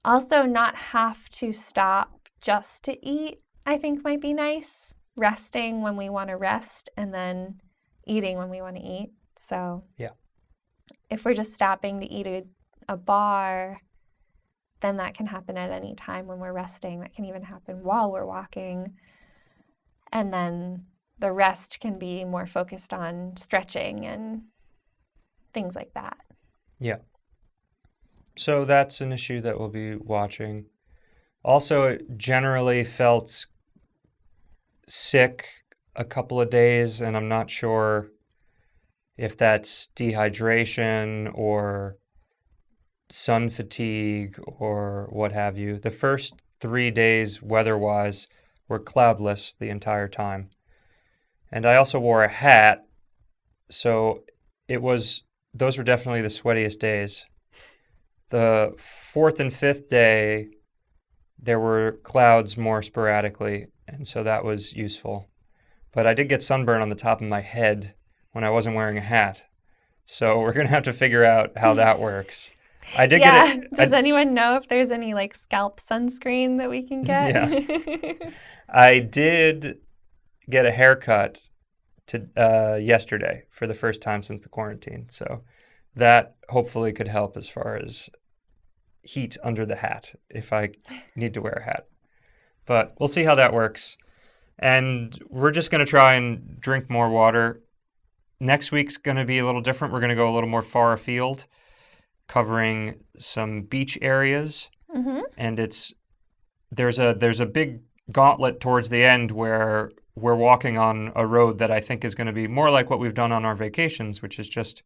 also not have to stop just to eat, I think might be nice. Resting when we want to rest and then eating when we want to eat. So, yeah, if we're just stopping to eat a bar, then that can happen at any time when we're resting. That can even happen while we're walking. And then the rest can be more focused on stretching and things like that. Yeah. So that's an issue that we'll be watching. Also, it generally felt sick a couple of days, and I'm not sure if that's dehydration or sun fatigue or what have you. The first 3 days weather-wise were cloudless the entire time. And I also wore a hat, so those were definitely the sweatiest days. The fourth and fifth day, there were clouds more sporadically, and so that was useful. But I did get sunburn on the top of my head when I wasn't wearing a hat. So we're going to have to figure out how that works. I did get it. Does anyone know if there's any like scalp sunscreen that we can get? Yeah. I did get a haircut yesterday for the first time since the quarantine. So that hopefully could help as far as heat under the hat if I need to wear a hat. But we'll see how that works. And we're just going to try and drink more water. Next week's going to be a little different. We're going to go a little more far afield, covering some beach areas. Mm-hmm. And there's a big gauntlet towards the end where we're walking on a road that I think is going to be more like what we've done on our vacations, which is just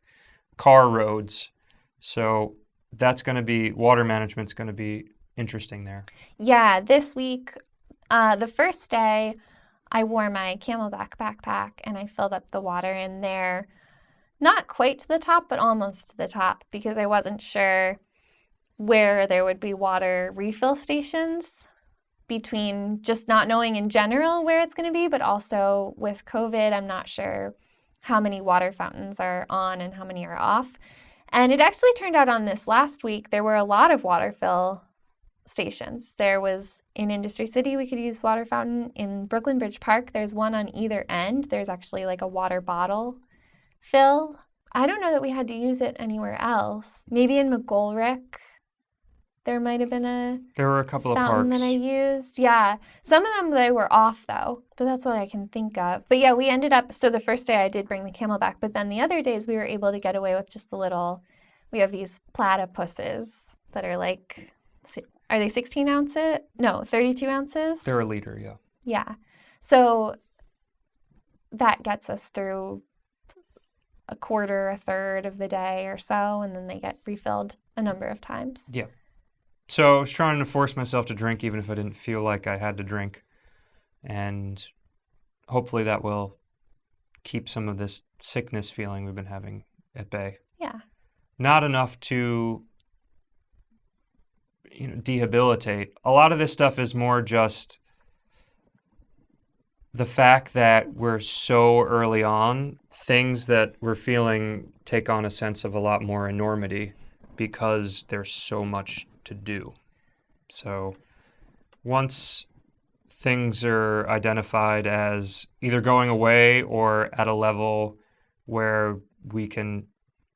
car roads. So that's going to be, water management's going to be interesting there. Yeah, this week, the first day, I wore my Camelback backpack and I filled up the water in there, not quite to the top, but almost to the top, because I wasn't sure where there would be water refill stations, between just not knowing in general where it's going to be, but also with COVID, I'm not sure how many water fountains are on and how many are off. And it actually turned out on this last week, there were a lot of water fill stations. There was in Industry City, we could use water fountain. In Brooklyn Bridge Park, there's one on either end. There's actually like a water bottle fill. I don't know that we had to use it anywhere else. Maybe in McGolrick, there might have been there were a couple of fountain parks that I used. Yeah. Some of them, they were off, though. So that's what I can think of. But yeah, we ended up, so the first day I did bring the Camelback, but then the other days we were able to get away with just the little, we have these platypuses that are like, are they 16 ounces? No, 32 ounces? They're a liter, yeah. Yeah. So that gets us through a quarter, a third of the day or so, and then they get refilled a number of times. Yeah. So I was trying to force myself to drink even if I didn't feel like I had to drink. And hopefully that will keep some of this sickness feeling we've been having at bay. Yeah. Not enough to dehabilitate. A lot of this stuff is more just the fact that we're so early on, things that we're feeling take on a sense of a lot more enormity because there's so much to do. So once things are identified as either going away or at a level where we can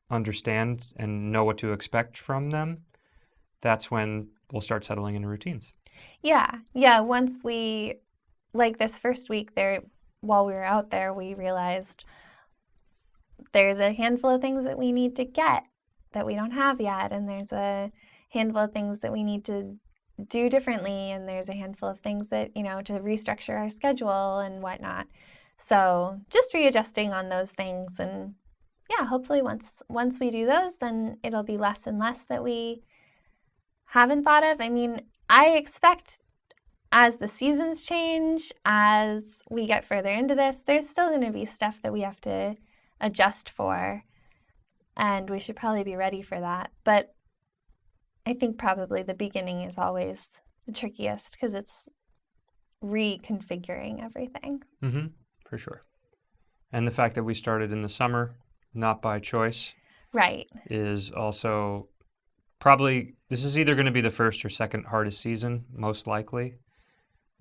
understand and know what to expect from them, that's when we'll start settling into routines. Yeah. Once we, like this first week there, while we were out there, we realized there's a handful of things that we need to get that we don't have yet. And there's a handful of things that we need to do differently. And there's a handful of things that, to restructure our schedule and whatnot. So just readjusting on those things. And yeah, hopefully once we do those, then it'll be less and less that we haven't thought of. I mean, I expect as the seasons change, as we get further into this, there's still going to be stuff that we have to adjust for. And we should probably be ready for that. But I think probably the beginning is always the trickiest because it's reconfiguring everything. Mm-hmm, for sure. And the fact that we started in the summer, not by choice, right, is also probably, this is either going to be the first or second hardest season, most likely.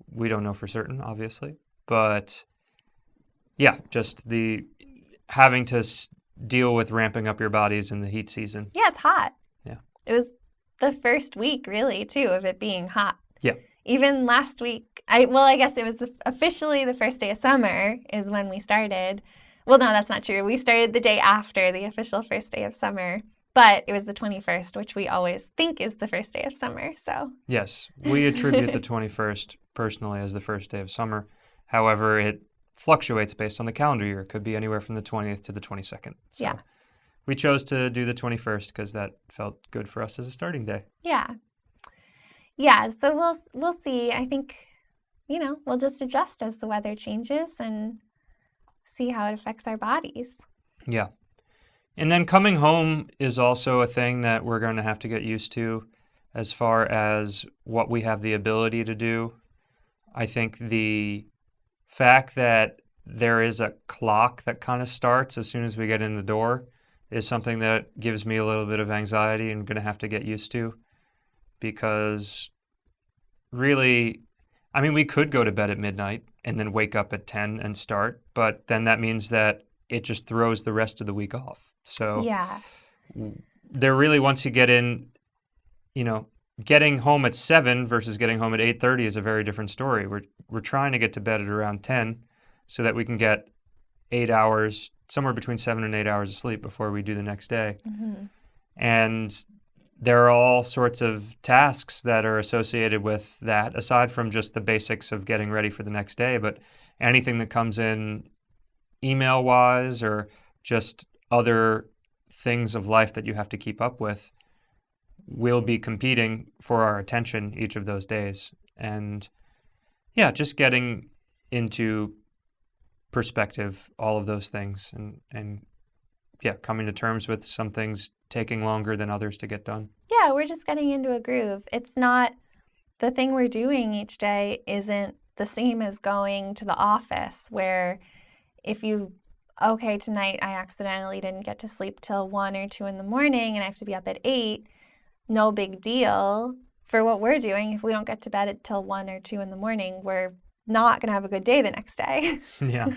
We don't know for certain, obviously. But yeah, just the having to deal with ramping up your bodies in the heat season. Yeah, it's hot. Yeah. It was the first week, really, too, of it being hot. Yeah. Even last week, I guess it was officially the first day of summer is when we started. Well, no, that's not true. We started the day after the official first day of summer, but it was the 21st, which we always think is the first day of summer, so. Yes, we attribute the 21st personally as the first day of summer. However, it fluctuates based on the calendar year. It could be anywhere from the 20th to the 22nd. So yeah. We chose to do the 21st because that felt good for us as a starting day. Yeah. Yeah, so we'll see. I think, we'll just adjust as the weather changes and see how it affects our bodies. Yeah. And then coming home is also a thing that we're going to have to get used to as far as what we have the ability to do. I think the fact that there is a clock that kind of starts as soon as we get in the door is something that gives me a little bit of anxiety and going to have to get used to, because really, I mean, we could go to bed at midnight and then wake up at 10 and start, but then that means that it just throws the rest of the week off. So Yeah. there really, once you get in, getting home at 7 versus getting home at 8:30 is a very different story. We're trying to get to bed at around 10 so that we can get 8 hours, somewhere between 7 and 8 hours of sleep before we do the next day. Mm-hmm. And there are all sorts of tasks that are associated with that, aside from just the basics of getting ready for the next day. But anything that comes in email-wise or just other things of life that you have to keep up with will be competing for our attention each of those days. And yeah, just getting into perspective, all of those things, and yeah, coming to terms with some things taking longer than others to get done. Yeah, we're just getting into a groove. It's not, the thing we're doing each day isn't the same as going to the office, where if tonight I accidentally didn't get to sleep till 1 or 2 in the morning and I have to be up at 8, no big deal. For what we're doing, if we don't get to bed until 1 or 2 in the morning, we're not going to have a good day the next day. Yeah.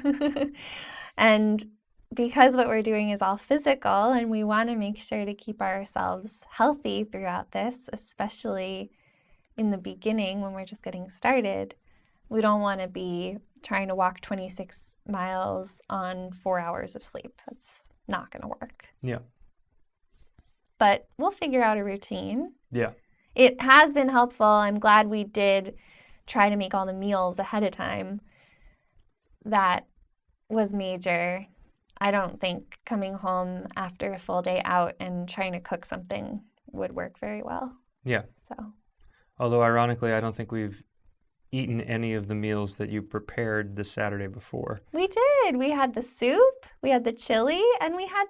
And because what we're doing is all physical and we want to make sure to keep ourselves healthy throughout this, especially in the beginning when we're just getting started, we don't want to be trying to walk 26 miles on 4 hours of sleep. That's not going to work. Yeah. But we'll figure out a routine. Yeah. It has been helpful. I'm glad we did try to make all the meals ahead of time. That was major. I don't think coming home after a full day out and trying to cook something would work very well. Yeah. So, although ironically, I don't think we've eaten any of the meals that you prepared the Saturday before. we did. We had the soup, we had the chili, and we had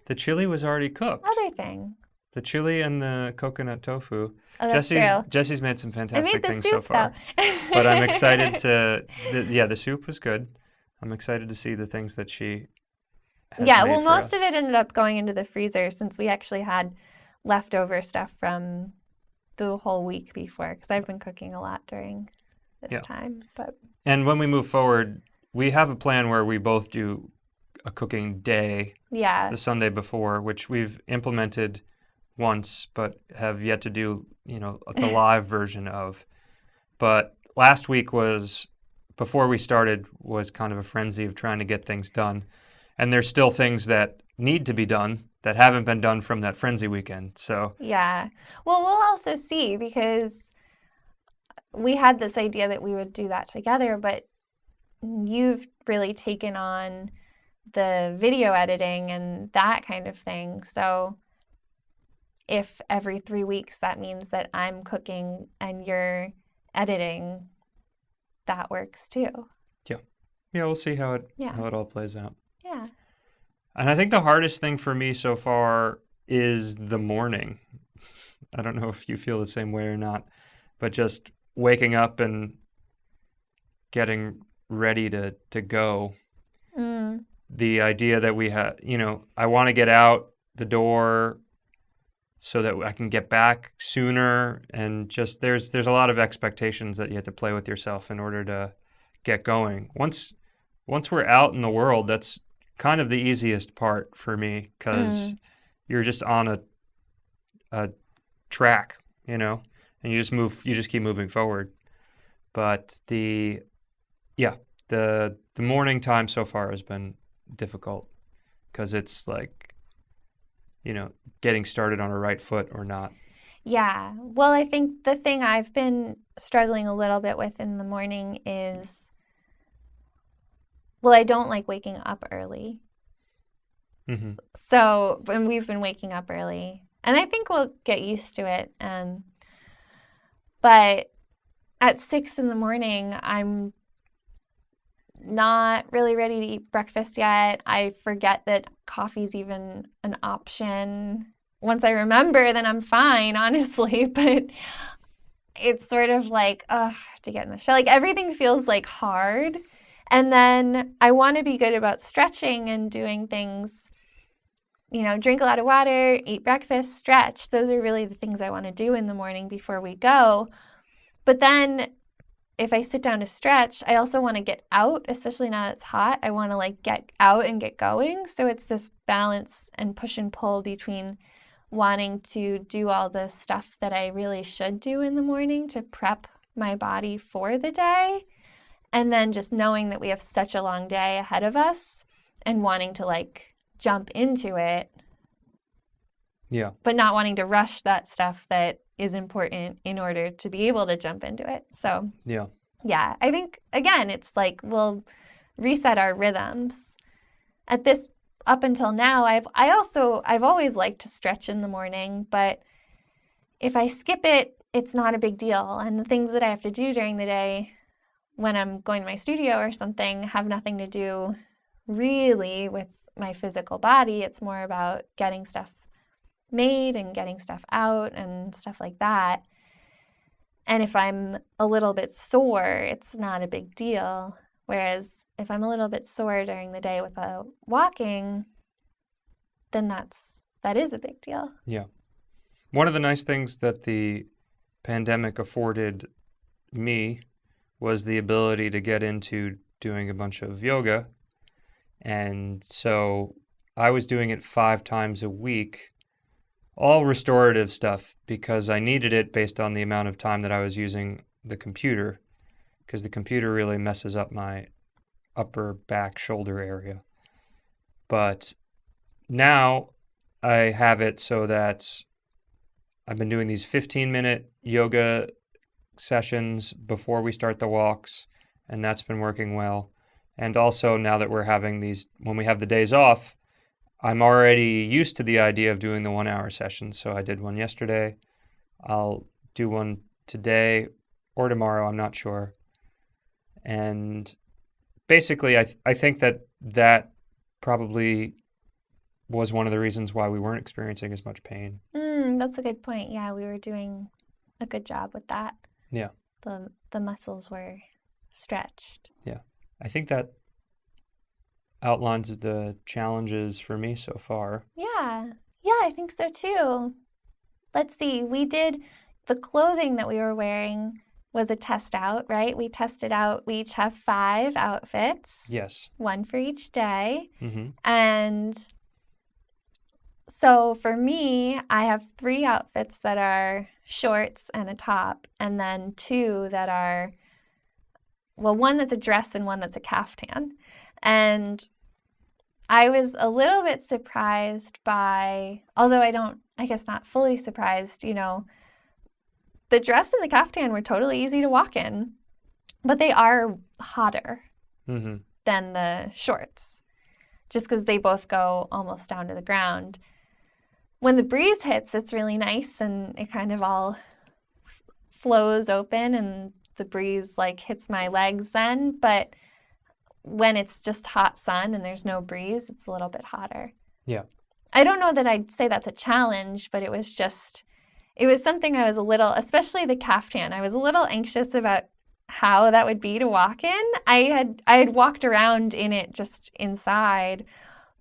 The chili was already cooked. other thing. The chili and the coconut tofu. Oh, that's true. Jesse's made some I fantastic made the things soup, so far. though. But I'm excited the soup was good. I'm excited to see the things that she has Yeah, made well, for most us. of it ended up going into the freezer since we actually had leftover stuff from the whole week before, because I've been cooking a lot during this time. But And when we move forward, we have a plan where we both do a cooking day yeah, the Sunday before, which we've implemented once, but have yet to do, the live version of. But last week before we started, was kind of a frenzy of trying to get things done. And there's still things that need to be done that haven't been done from that frenzy weekend. So yeah. Well, we'll also see, because we had this idea that we would do that together, but you've really taken on the video editing and that kind of thing. So if every 3 weeks that means that I'm cooking and you're editing, that works too. yeah, we'll see how it Yeah. all plays out. Yeah. And I think the hardest thing for me so far is the morning. I don't know if you feel the same way or not, but just waking up and getting ready to go. Mm. The idea that we have, I want to get out the door so that I can get back sooner, and just there's a lot of expectations that you have to play with yourself in order to get going. Once we're out in the world, that's kind of the easiest part for me, because you're just on a track, and you just keep moving forward. But the morning time so far has been difficult, because it's like, getting started on a right foot or not. Yeah. Well, I think the thing I've been struggling a little bit with in the morning is, well, I don't like waking up early. Mm-hmm. So, and we've been waking up early, and I think we'll get used to it. But at 6 in the morning, I'm not really ready to eat breakfast yet. I forget that coffee's even an option. Once I remember, then I'm fine, honestly. But it's sort of like, to get in the shower. Like everything feels like hard. And then I want to be good about stretching and doing things, drink a lot of water, eat breakfast, stretch. Those are really the things I want to do in the morning before we go. But then if I sit down to stretch, I also want to get out, especially now that it's hot. I want to like get out and get going. So it's this balance and push and pull between wanting to do all the stuff that I really should do in the morning to prep my body for the day, and then just knowing that we have such a long day ahead of us and wanting to like jump into it. Yeah. But not wanting to rush that stuff that is important in order to be able to jump into it. So yeah, I think again, it's like we'll reset our rhythms. Up until now, I've always liked to stretch in the morning, but if I skip it, it's not a big deal. And the things that I have to do during the day when I'm going to my studio or something have nothing to do really with my physical body. It's more about getting stuff made and getting stuff out and stuff like that. And if I'm a little bit sore, it's not a big deal. Whereas if I'm a little bit sore during the day without walking, then that is a big deal. Yeah. One of the nice things that the pandemic afforded me was the ability to get into doing a bunch of yoga. And so I was doing it 5 times a week, all restorative stuff, because I needed it based on the amount of time that I was using the computer, because the computer really messes up my upper back shoulder area. But now I have it so that I've been doing these 15-minute yoga sessions before we start the walks, and that's been working well. And also now that we're having these, when we have the days off, I'm already used to the idea of doing the 1-hour sessions. So I did one yesterday. I'll do one today or tomorrow, I'm not sure. And basically, I think that probably was one of the reasons why we weren't experiencing as much pain. That's a good point. Yeah, we were doing a good job with that. Yeah. The muscles were stretched. Yeah. I think that outlines the challenges for me so far. Yeah, I think so too. Let's see, the clothing that we were wearing was a test out, right? We tested out, we each have 5 outfits. Yes. 1 for each day. Mm-hmm. And so for me, I have 3 outfits that are shorts and a top, and then 2 that are, well, 1 that's a dress and 1 that's a caftan. And I was a little bit surprised by, although I guess not fully surprised, the dress and the caftan were totally easy to walk in, but they are hotter than the shorts, just because they both go almost down to the ground. When the breeze hits, it's really nice and it kind of all flows open and the breeze like hits my legs then, but when it's just hot sun and there's no breeze, it's a little bit hotter. Yeah. I don't know that I'd say that's a challenge, but it was something I was especially the caftan, I was a little anxious about how that would be to walk in. I had walked around in it just inside,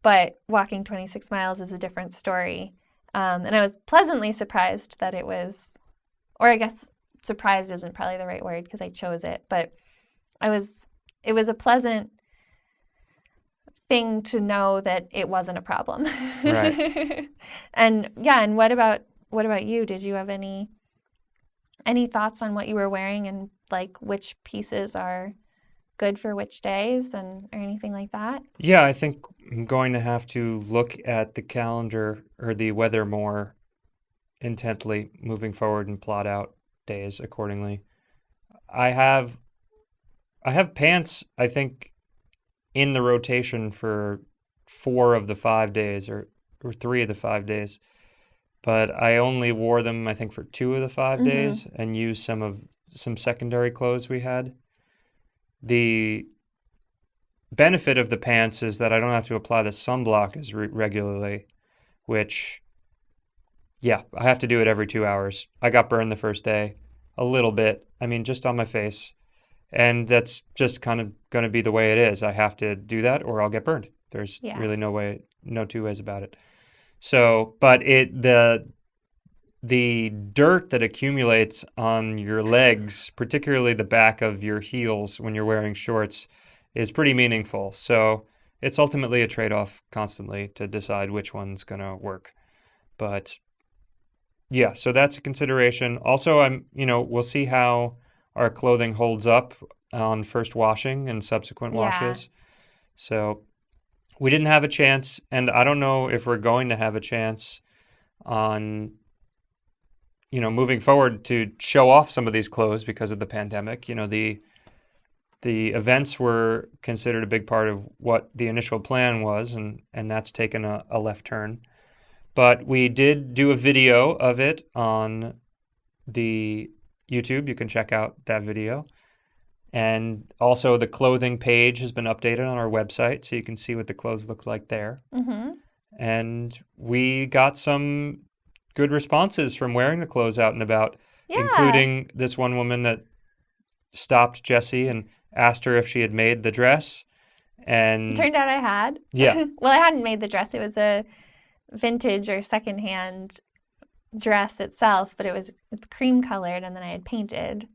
but walking 26 miles is a different story. And I was pleasantly surprised that it was, or I guess surprised isn't probably the right word because I chose it, but it was a pleasant thing to know that it wasn't a problem. Right. And what about you? Did you have any thoughts on what you were wearing and like which pieces are good for which days or anything like that? Yeah, I think I'm going to have to look at the calendar or the weather more intently moving forward and plot out days accordingly. I have pants, I think, in the rotation for 4 of the 5 days or 3 of the 5 days. but I only wore them, I think, for 2 of the 5 Mhm. days and used some secondary clothes we had. The benefit of the pants is that I don't have to apply the sunblock as regularly, which, yeah, I have to do it every 2 hours. I got burned the first day, a little bit. I mean, just on my face. And that's just kind of going to be the way it is. I have to do that or I'll get burned. There's Yeah. really no two ways about it. So, but the dirt that accumulates on your legs, particularly the back of your heels when you're wearing shorts, is pretty meaningful. So it's ultimately a trade-off constantly to decide which one's going to work. But yeah, so that's a consideration. Also, we'll see how our clothing holds up on first washing and subsequent Yeah. washes. So we didn't have a chance, and I don't know if we're going to have a chance on moving forward to show off some of these clothes because of the pandemic. The events were considered a big part of what the initial plan was, and that's taken a left turn. But we did do a video of it on the YouTube. You can check out that video. And also the clothing page has been updated on our website, so you can see what the clothes look like there. Mm-hmm. And we got some good responses from wearing the clothes out and about, Yeah. including this one woman that stopped Jessie and asked her if she had made the dress. And Turned out I had. Yeah. Well, I hadn't made the dress. It was a vintage or secondhand dress itself, but it's cream colored, and then I had painted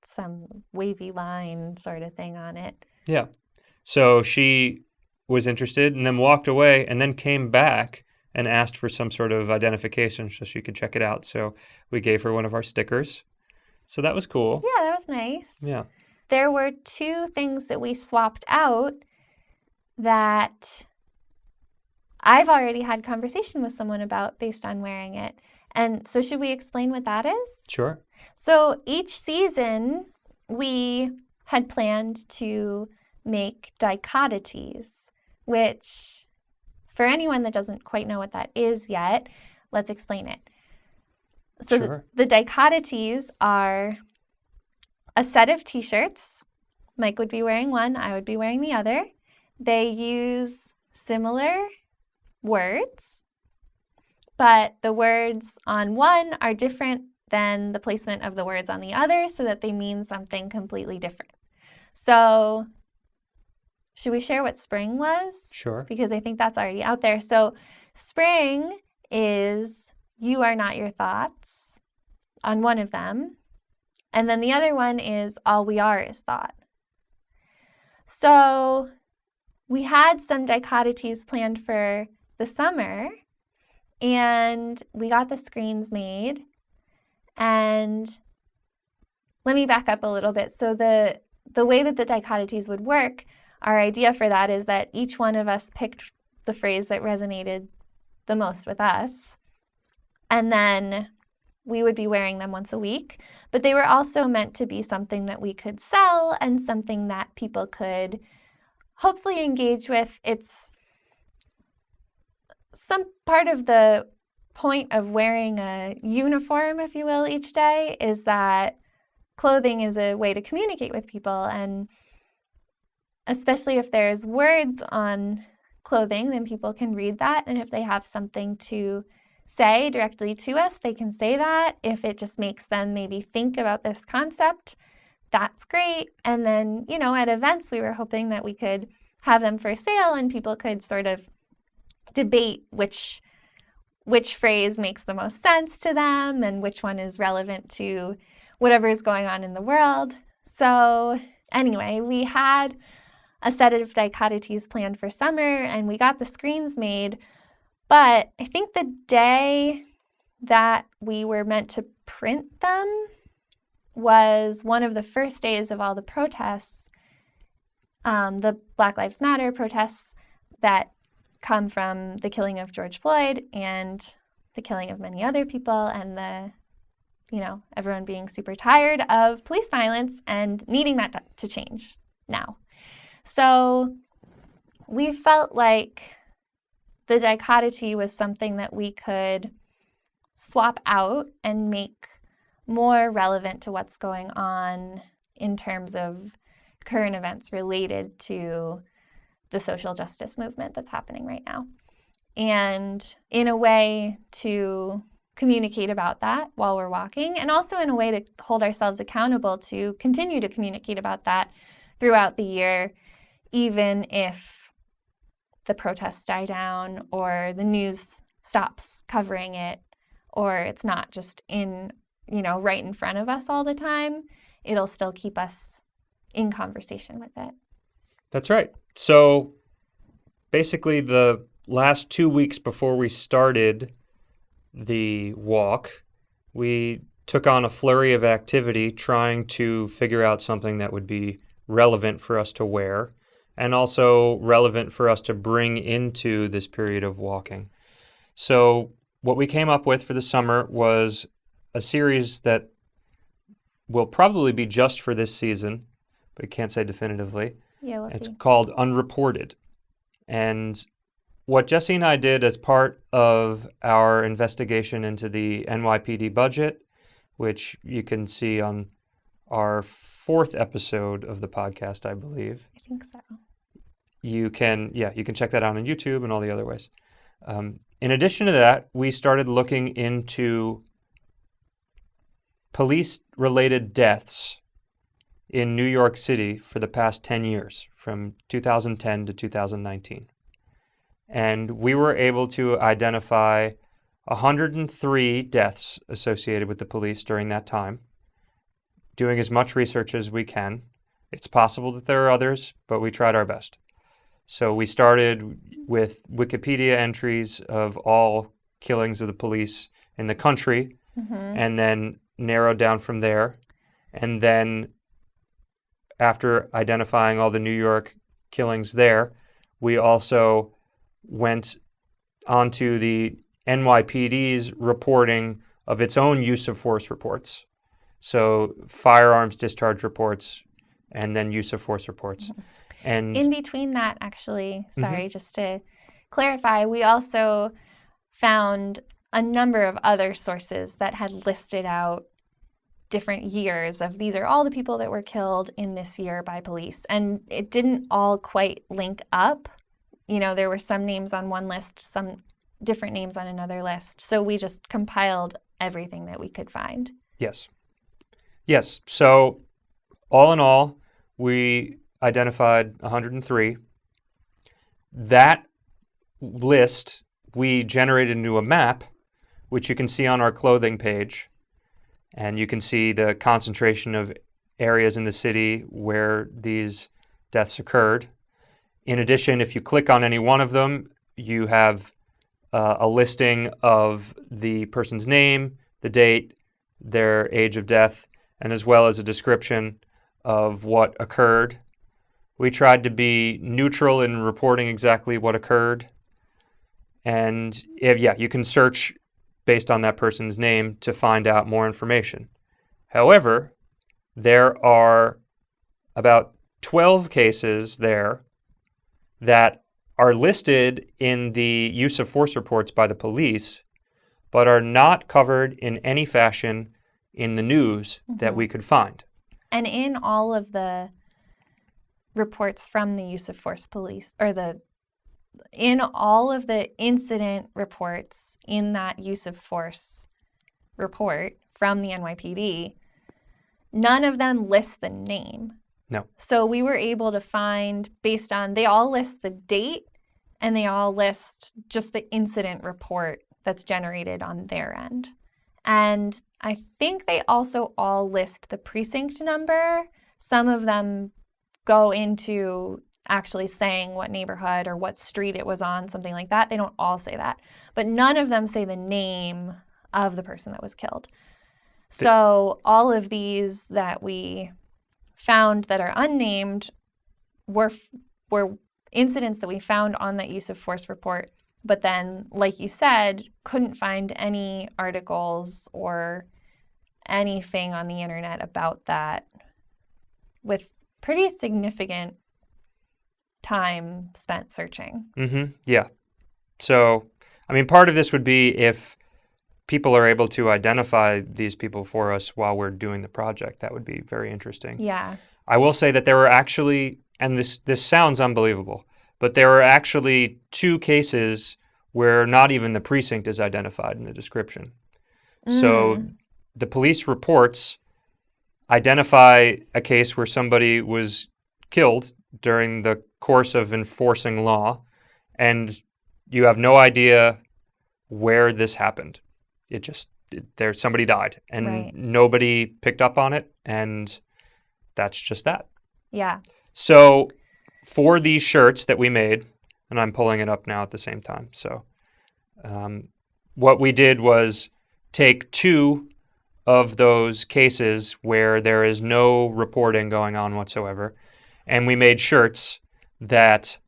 some wavy line sort of thing on it. Yeah. So she was interested and then walked away and then came back and asked for some sort of identification so she could check it out. So we gave her one of our stickers. So that was cool. Yeah, that was nice. Yeah. There were 2 things that we swapped out that I've already had conversation with someone about based on wearing it. And so should we explain what that is? Sure. So each season we had planned to make dichototies, which for anyone that doesn't quite know what that is yet, let's explain it. So Sure. the dichototies are a set of t-shirts. Mike would be wearing one, I would be wearing the other. They use similar words, but the words on one are different than the placement of the words on the other, so that they mean something completely different. So should we share what spring was? Sure. Because I think that's already out there. So spring is "You are not your thoughts" on one of them. And then the other one is "All we are is thought." So we had some dichototies planned for the summer, and we got the screens made. And let me back up a little bit. So the way that the dichototies would work, our idea for that is that each one of us picked the phrase that resonated the most with us. And then we would be wearing them once a week. But they were also meant to be something that we could sell and something that people could hopefully engage with. It's some part of the point of wearing a uniform, if you will, each day is that clothing is a way to communicate with people. And especially if there's words on clothing, then people can read that. And if they have something to say directly to us, they can say that. If it just makes them maybe think about this concept, that's great. And then, at events, we were hoping that we could have them for sale and people could sort of debate which phrase makes the most sense to them and which one is relevant to whatever is going on in the world. So anyway, we had a set of dichototies planned for summer and we got the screens made. But I think the day that we were meant to print them was one of the first days of all the protests, the Black Lives Matter protests that come from the killing of George Floyd and the killing of many other people and everyone being super tired of police violence and needing that to change now. So we felt like the dichotomy was something that we could swap out and make more relevant to what's going on in terms of current events related to the social justice movement that's happening right now. And in a way to communicate about that while we're walking, and also in a way to hold ourselves accountable to continue to communicate about that throughout the year, even if the protests die down or the news stops covering it, or it's not just in, right in front of us all the time. It'll still keep us in conversation with it. That's right. So basically the last 2 weeks before we started the walk, we took on a flurry of activity trying to figure out something that would be relevant for us to wear and also relevant for us to bring into this period of walking. So what we came up with for the summer was a series that will probably be just for this season, but I can't say definitively. Yeah, we'll It's see. called Unreported. And what Jesse and I did as part of our investigation into the NYPD budget, which you can see on our 4th episode of the podcast, I believe. I think so. You can check that out on YouTube and all the other ways. In addition to that, we started looking into police-related deaths in New York City for the past 10 years, from 2010 to 2019. And we were able to identify 103 deaths associated with the police during that time, doing as much research as we can. It's possible that there are others, but we tried our best. So we started with Wikipedia entries of all killings of the police in the country, and then narrowed down from there. And then after identifying all the New York killings there, we also went onto the NYPD's reporting of its own use of force reports. So firearms discharge reports and then use of force reports. And in between that, actually, just to clarify, we also found a number of other sources that had listed out different years of these are all the people that were killed in this year by police. And it didn't all quite link up. There were some names on one list, some different names on another list. So we just compiled everything that we could find. Yes. So all in all, we identified 103. That list we generated into a map, which you can see on our clothing page. And you can see the concentration of areas in the city where these deaths occurred. In addition, if you click on any one of them, you have a listing of the person's name, the date, their age of death, and as well as a description of what occurred. We tried to be neutral in reporting exactly what occurred. And you can search based on that person's name to find out more information. However, there are about 12 cases there that are listed in the use of force reports by the police, but are not covered in any fashion in the news that we could find. And in all of the reports from the use of force police, in all of the incident reports in that use of force report from the NYPD, none of them list the name. No. So we were able to find, based on, they all list the date and they all list just the incident report that's generated on their end. And I think they also all list the precinct number. Some of them go into actually saying what neighborhood or what street it was on, something like that. They don't all say that. But none of them say the name of the person that was killed. So all of these that we found that are unnamed were incidents that we found on that use of force report, but then, like you said, couldn't find any articles or anything on the internet about that with pretty significant time spent searching. Yeah. So, I mean, part of this would be if people are able to identify these people for us while we're doing the project. That would be very interesting. Yeah. I will say that there were actually, and this sounds unbelievable, but there are actually 2 cases where not even the precinct is identified in the description. So the police reports identify a case where somebody was killed during the course of enforcing law, and you have no idea where this happened. Somebody died, and Right. nobody picked up on it, and that's just that. Yeah. So for these shirts that we made, and I'm pulling it up now at the same time, so what we did was take 2 of those cases where there is no reporting going on whatsoever, and we made shirts that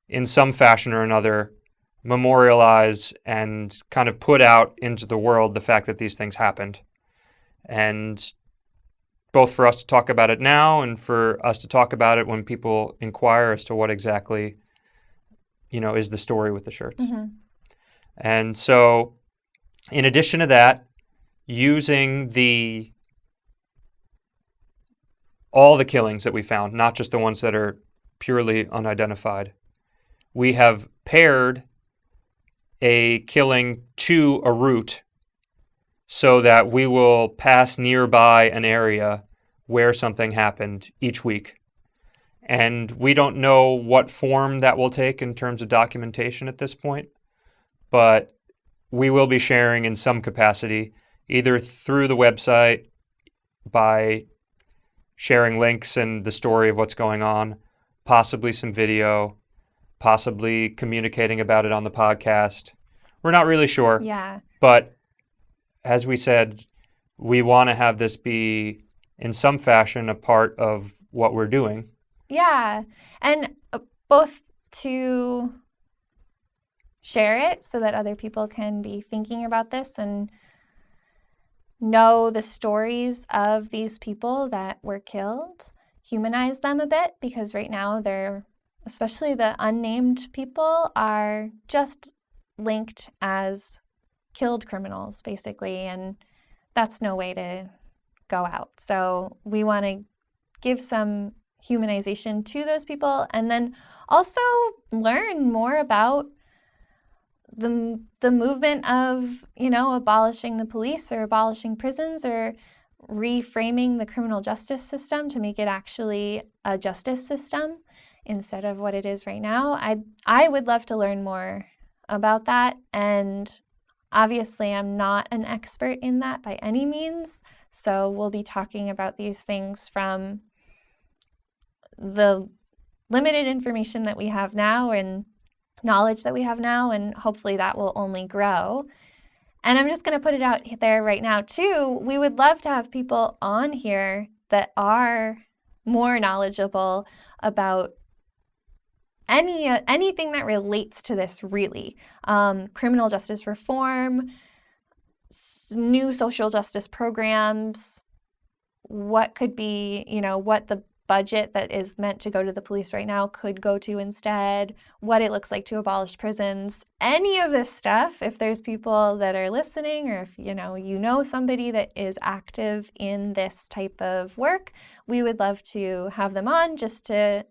in some fashion or another memorialize and kind of put out into the world the fact that these things happened. And both for us to talk about it now and for us to talk about it when people inquire as to what exactly, is the story with the shirts. Mm-hmm. And so in addition to that, using all the killings that we found, not just the ones that are purely unidentified, we have paired a killing to a route so that we will pass nearby an area where something happened each week. And we don't know what form that will take in terms of documentation at this point, but we will be sharing in some capacity, either through the website, by sharing links and the story of what's going on, possibly some video, possibly communicating about it on the podcast. We're not really sure. Yeah. But as we said, we want to have this be in some fashion a part of what we're doing. Yeah. And both to share it so that other people can be thinking about this and know the stories of these people that were killed, humanize them a bit, because right now they're, especially the unnamed people, are just linked as killed criminals, basically, and that's no way to go out. So we want to give some humanization to those people and then also learn more about the movement of, abolishing the police or abolishing prisons or reframing the criminal justice system to make it actually a justice system instead of what it is right now. I would love to learn more about that, and obviously I'm not an expert in that by any means, so we'll be talking about these things from the limited information that we have now and knowledge that we have now, and hopefully that will only grow. And I'm just going to put it out there right now too. We would love to have people on here that are more knowledgeable about anything that relates to this, really. Criminal justice reform, new social justice programs, what could be, what the budget that is meant to go to the police right now could go to instead, what it looks like to abolish prisons, any of this stuff. If there's people that are listening, or if you know somebody that is active in this type of work, we would love to have them on just to,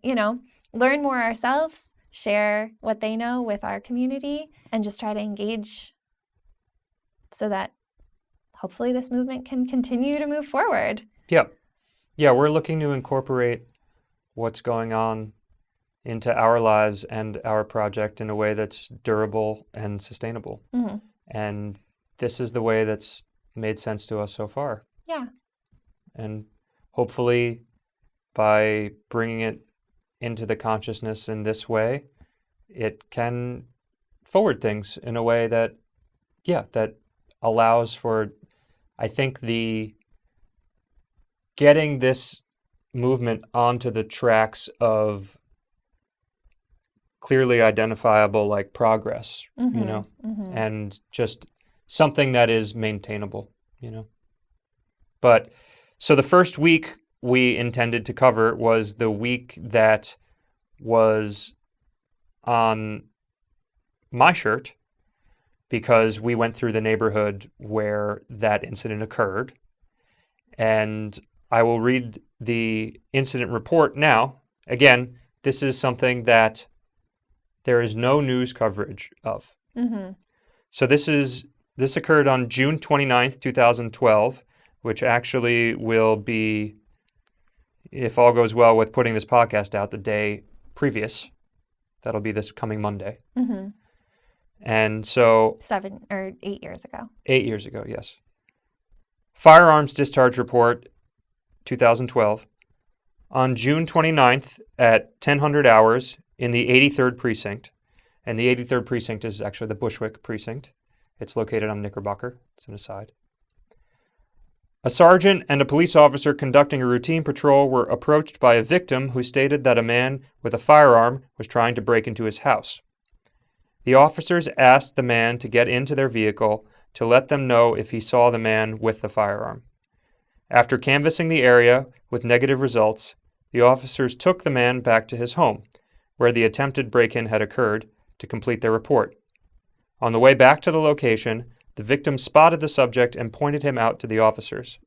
learn more ourselves, share what they know with our community, and just try to engage so that hopefully this movement can continue to move forward. Yeah, we're looking to incorporate what's going on into our lives and our project in a way that's durable and sustainable. Mm-hmm. And this is the way that's made sense to us so far. Yeah. And hopefully by bringing it into the consciousness in this way, it can forward things in a way that allows for, I think, getting this movement onto the tracks of clearly identifiable progress, Mm-hmm. and just something that is maintainable, But so the first week we intended to cover was the week that was on my shirt because we went through the neighborhood where that incident occurred. And I will read the incident report now. Again, this is something that there is no news coverage of. Mm-hmm. So this occurred on June 29th, 2012, which actually will be, if all goes well with putting this podcast out, the day previous. That'll be this coming Monday. Mm-hmm. And so 7 or 8 years ago. 8 years ago, yes. Firearms discharge report, 2012. On June 29th at 1000 hours in the 83rd Precinct, and the 83rd Precinct is actually the Bushwick Precinct. It's located on Knickerbocker. It's an aside. A sergeant and a police officer conducting a routine patrol were approached by a victim who stated that a man with a firearm was trying to break into his house. The officers asked the man to get into their vehicle to let them know if he saw the man with the firearm. After canvassing the area with negative results, the officers took the man back to his home, where the attempted break-in had occurred, to complete their report. On the way back to the location, the victim spotted the subject and pointed him out to the officers.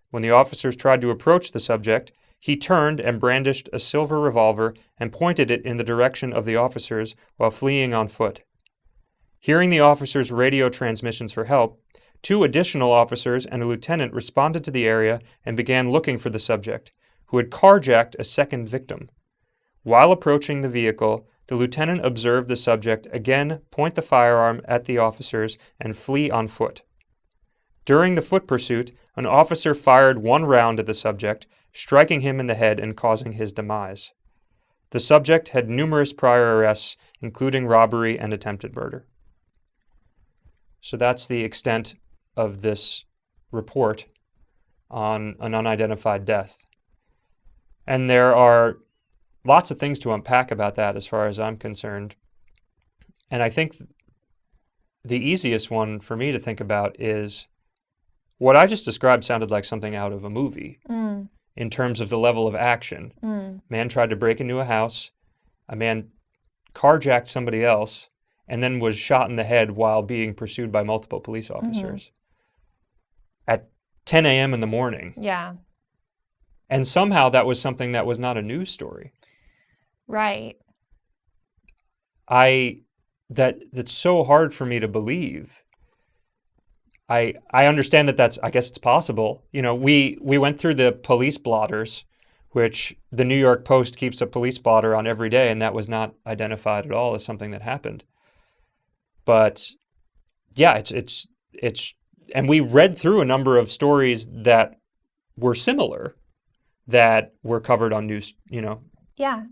When the officers tried to approach the subject, he turned and brandished a silver revolver and pointed it in the direction of the officers while fleeing on foot. Hearing the officers' radio transmissions for help, 2 additional officers and a lieutenant responded to the area and began looking for the subject, who had carjacked a second victim. While approaching the vehicle, the lieutenant observed the subject again point the firearm at the officers and flee on foot. During the foot pursuit, an officer fired 1 round at the subject, striking him in the head and causing his demise. The subject had numerous prior arrests, including robbery and attempted murder. So that's the extent of this report on an unidentified death. And there are lots of things to unpack about that as far as I'm concerned. And I think the easiest one for me to think about is what I just described sounded like something out of a movie in terms of the level of action. Man tried to break into a house, a man carjacked somebody else, and then was shot in the head while being pursued by multiple police officers at 10 a.m. in the morning. Yeah. And somehow that was something that was not a news story. Right. That's so hard for me to believe. I understand I guess it's possible. You know, we went through the police blotters, which the New York Post keeps a police blotter on every day, and that was not identified at all as something that happened. But yeah, it's and we read through a number of stories that were similar that were covered on news,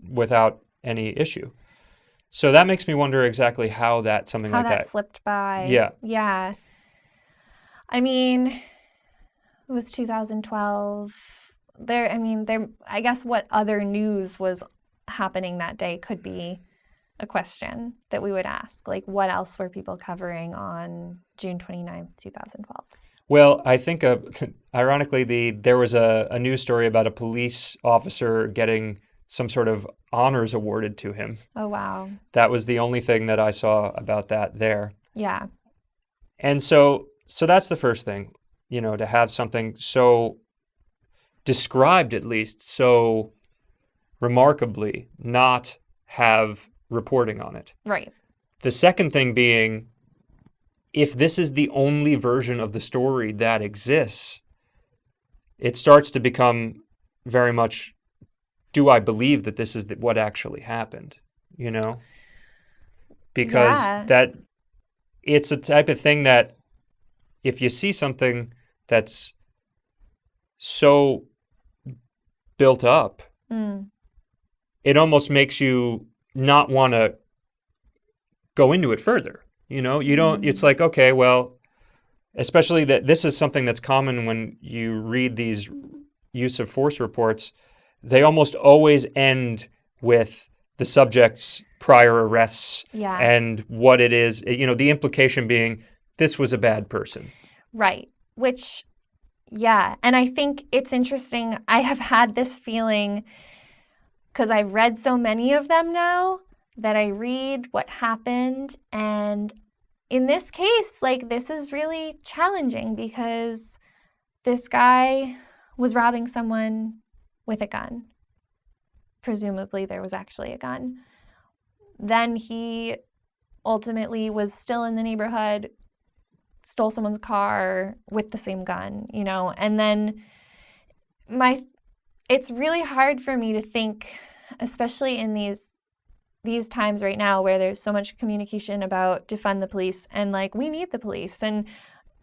without any issue. So that makes me wonder exactly how something like that slipped by. Yeah. Yeah. I mean, it was 2012. I guess what other news was happening that day could be a question that we would ask. Like, what else were people covering on June 29th, 2012? Well, I think, ironically, there was a news story about a police officer getting some sort of honors awarded to him. Oh, wow. That was the only thing that I saw about that there. Yeah. And so that's the first thing, to have something so described, at least, so remarkably, not have reporting on it. Right. The second thing being, if this is the only version of the story that exists, it starts to become very much, do I believe that this is what actually happened? Because that it's a type of thing that if you see something that's so built up, it almost makes you not want to go into it further. You don't, it's like, okay, well, especially that this is something that's common when you read these use of force reports, they almost always end with the subject's prior arrests and what it is, the implication being this was a bad person. Right. Which, yeah. And I think it's interesting. I have had this feeling because I've read so many of them now that I read what happened. And in this case, like, this is really challenging because this guy was robbing someone with a gun. Presumably there was actually a gun. Then he ultimately was still in the neighborhood, stole someone's car with the same gun, you know, and then it's really hard for me to think, especially in these times right now where there's so much communication about defund the police and like, we need the police, and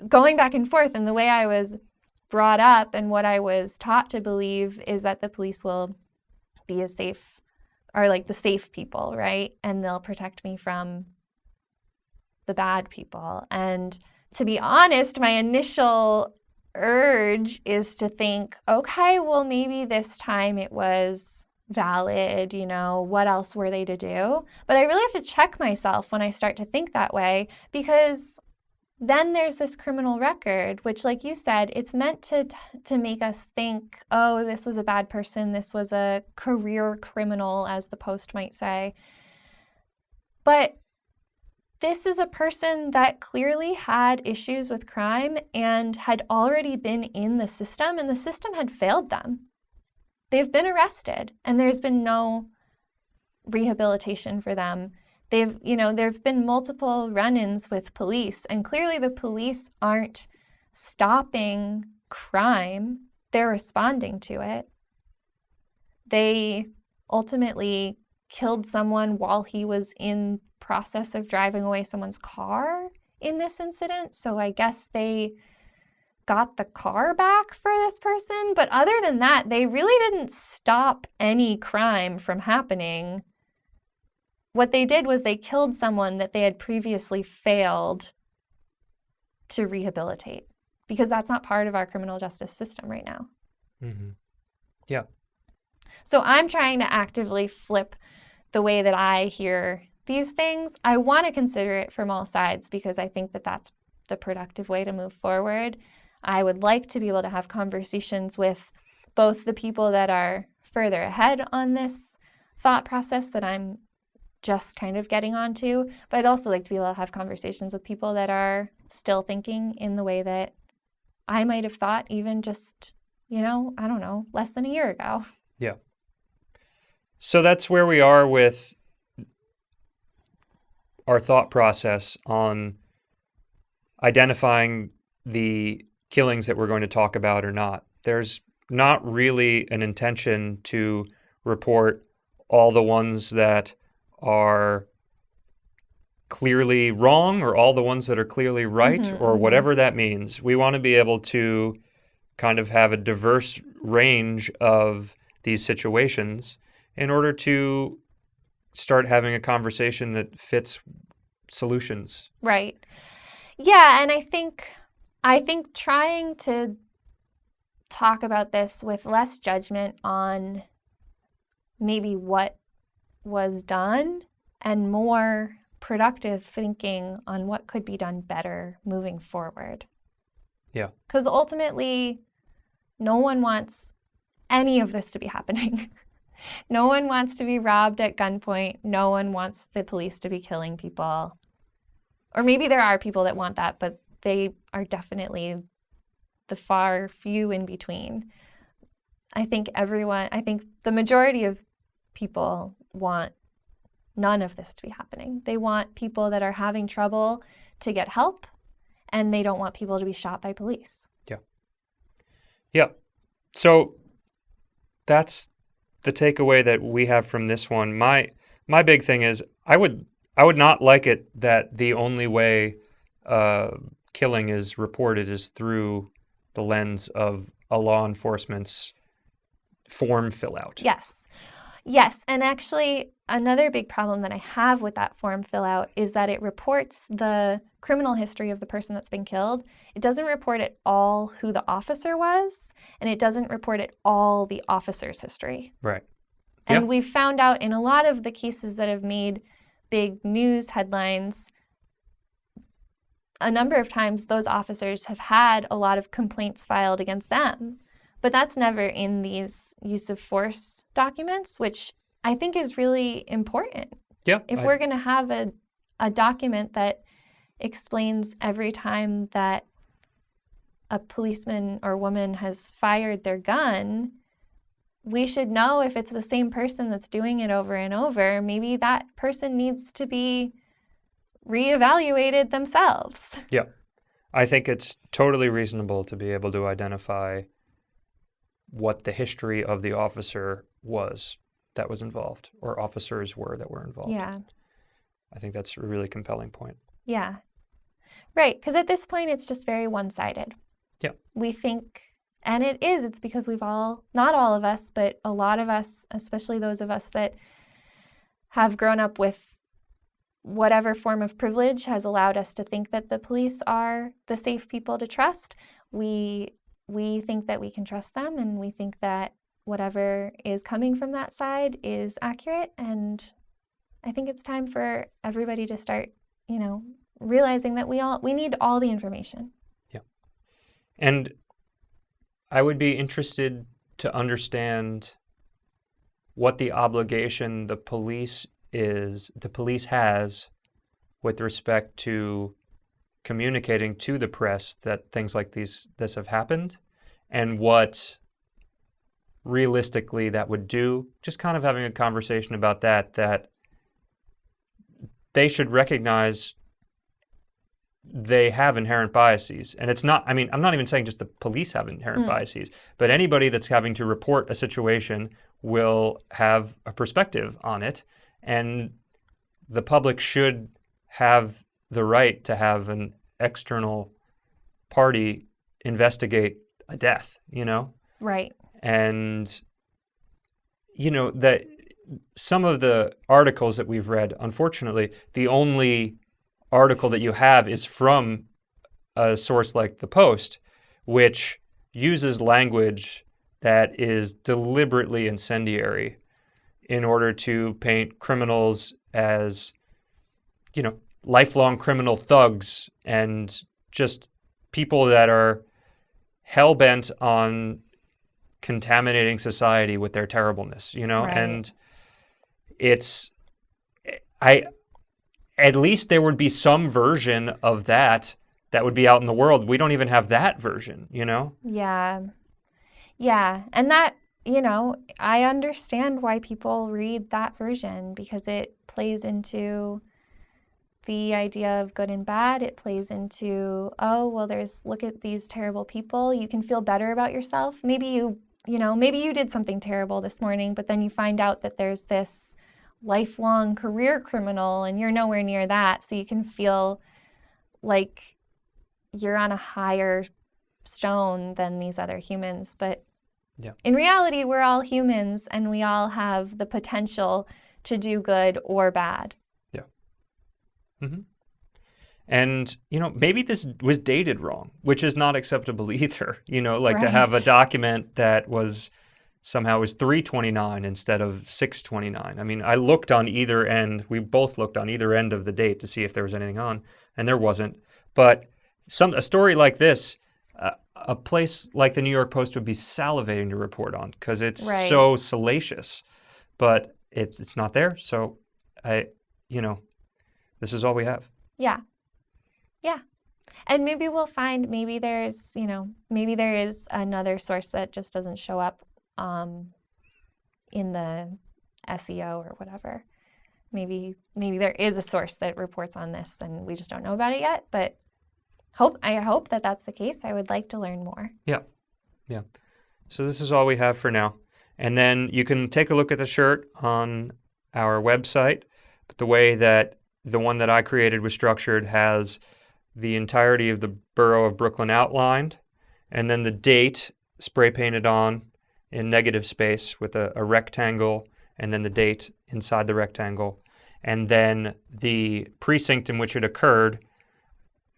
going back and forth. And the way I was brought up and what I was taught to believe is that the police will be as safe, or like the safe people, right? And they'll protect me from the bad people. And to be honest, my initial urge is to think, okay, well, maybe this time it was valid, you know, what else were they to do? But I really have to check myself when I start to think that way, because then there's this criminal record, which, like you said, it's meant to make us think, oh, this was a bad person, this was a career criminal, as the Post might say. But this is a person that clearly had issues with crime and had already been in the system, and the system had failed them. They've been arrested, and there's been no rehabilitation for them. There've been multiple run-ins with police, and clearly the police aren't stopping crime. They're responding to it. They ultimately killed someone while he was in process of driving away someone's car in this incident. So I guess they got the car back for this person. But other than that, they really didn't stop any crime from happening. What they did was they killed someone that they had previously failed to rehabilitate, because that's not part of our criminal justice system right now. Mm-hmm. Yeah. So I'm trying to actively flip the way that I hear these things. I want to consider it from all sides because I think that that's the productive way to move forward. I would like to be able to have conversations with both the people that are further ahead on this thought process that I'm just kind of getting onto, but I'd also like to be able to have conversations with people that are still thinking in the way that I might have thought even just, I don't know, less than a year ago. Yeah. So that's where we are with our thought process on identifying the killings that we're going to talk about or not. There's not really an intention to report all the ones that are clearly wrong or all the ones that are clearly right, or whatever that means. We want to be able to kind of have a diverse range of these situations in order to start having a conversation that fits solutions. Right. Yeah, and I think trying to talk about this with less judgment on maybe what was done and more productive thinking on what could be done better moving forward. Yeah. Because ultimately, no one wants any of this to be happening. No one wants to be robbed at gunpoint. No one wants the police to be killing people. Or maybe there are people that want that, but they are definitely the far few in between. I think the majority of people want none of this to be happening. They want people that are having trouble to get help, and they don't want people to be shot by police. Yeah. Yeah. So that's the takeaway that we have from this one. My big thing is I would not like it that the only way killing is reported is through the lens of a law enforcement's form fill out. Yes, and actually another big problem that I have with that form fill out is that it reports the criminal history of the person that's been killed. It doesn't report at all who the officer was, and it doesn't report at all the officer's history. Right. And we've found out in a lot of the cases that have made big news headlines, a number of times those officers have had a lot of complaints filed against them. But that's never in these use of force documents, which I think is really important. Yeah. If we're going to have a document that explains every time that a policeman or woman has fired their gun, we should know if it's the same person that's doing it over and over. Maybe that person needs to be reevaluated themselves. Yeah. I think it's totally reasonable to be able to identify what the history of the officer was that was involved, or officers were that were involved. Yeah. I think that's a really compelling point. Yeah. Right. Because at this point, it's just very one-sided. Yeah. We think, and it's because we've all, not all of us, but a lot of us, especially those of us that have grown up with whatever form of privilege has allowed us to think that the police are the safe people to trust. We think that we can trust them, and we think that whatever is coming from that side is accurate. And I think it's time for everybody to start, realizing that we need all the information. Yeah. And I would be interested to understand what the obligation the police has with respect to communicating to the press that things like this have happened, and what realistically that would do. Just kind of having a conversation about that they should recognize they have inherent biases. And it's not, I'm not even saying just the police have inherent biases, but anybody that's having to report a situation will have a perspective on it. And the public should have the right to have an external party investigate a death, Right. And, that some of the articles that we've read, unfortunately, the only article that you have is from a source like the Post, which uses language that is deliberately incendiary in order to paint criminals as, lifelong criminal thugs and just people that are hell-bent on contaminating society with their terribleness, Right. And at least there would be some version of that would be out in the world. We don't even have that version, Yeah. Yeah. And that, I understand why people read that version, because it plays into the idea of good and bad. It plays into, look at these terrible people. You can feel better about yourself. Maybe you did something terrible this morning, but then you find out that there's this lifelong career criminal and you're nowhere near that. So you can feel like you're on a higher stone than these other humans. But yeah, in reality, we're all humans and we all have the potential to do good or bad. Yeah. Mm-hmm. And, maybe this was dated wrong, which is not acceptable either, Right. To have a document that was somehow was 3/29 instead of 6/29. I looked on either end. We both looked on either end of the date to see if there was anything on, and there wasn't. But a story like this, a place like the New York Post would be salivating to report on because it's Right. so salacious. But it's not there, so this is all we have. Yeah. Yeah. And maybe we'll find, maybe there is another source that just doesn't show up in the SEO or whatever. Maybe there is a source that reports on this and we just don't know about it yet, but I hope that that's the case. I would like to learn more. Yeah. Yeah. So this is all we have for now. And then you can take a look at the shirt on our website. But the way that the one that I created was structured has the entirety of the borough of Brooklyn outlined, and then the date spray painted on in negative space with a rectangle, and then the date inside the rectangle, and then the precinct in which it occurred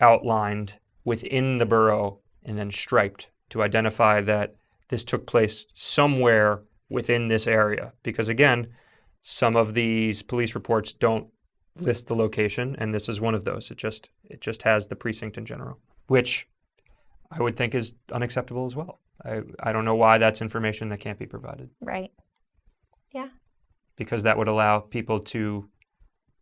outlined within the borough and then striped to identify that this took place somewhere within this area. Because again, some of these police reports don't list the location, and this is one of those. It just has the precinct in general, which I would think is unacceptable as well. I don't know why that's information that can't be provided. Right. Yeah. Because that would allow people to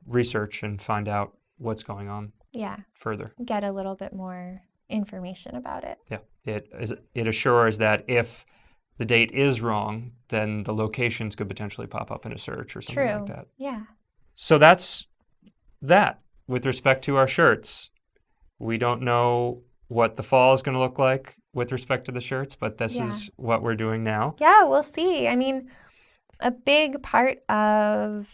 research and find out what's going on Yeah. further. Get a little bit more information about it. Yeah. It assures that if the date is wrong, then the locations could potentially pop up in a search or something like True. that. Yeah. So that's that with respect to our shirts. We don't know what the fall is going to look like with respect to the shirts, but this is what we're doing now. Yeah, we'll see. I mean, a big part of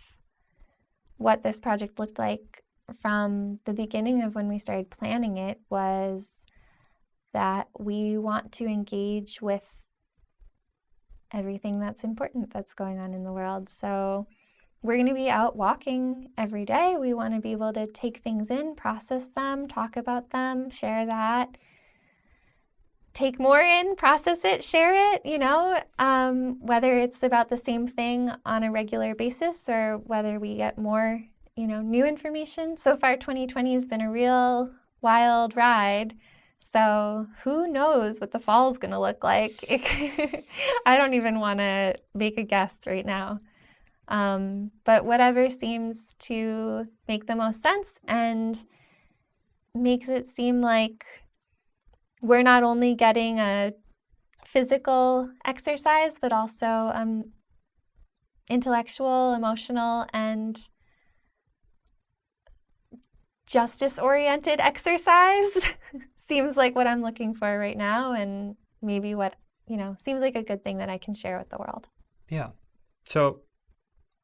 what this project looked like from the beginning of when we started planning it was that we want to engage with everything that's important that's going on in the world. So we're going to be out walking every day. We want to be able to take things in, process them, talk about them, share that, take more in, process it, share it, whether it's about the same thing on a regular basis or whether we get more, new information. So far, 2020 has been a real wild ride. So who knows what the fall is going to look like? I don't even want to make a guess right now. But whatever seems to make the most sense and makes it seem like we're not only getting a physical exercise, but also intellectual, emotional, and justice-oriented exercise. Seems like what I'm looking for right now, and maybe what, seems like a good thing that I can share with the world. Yeah. So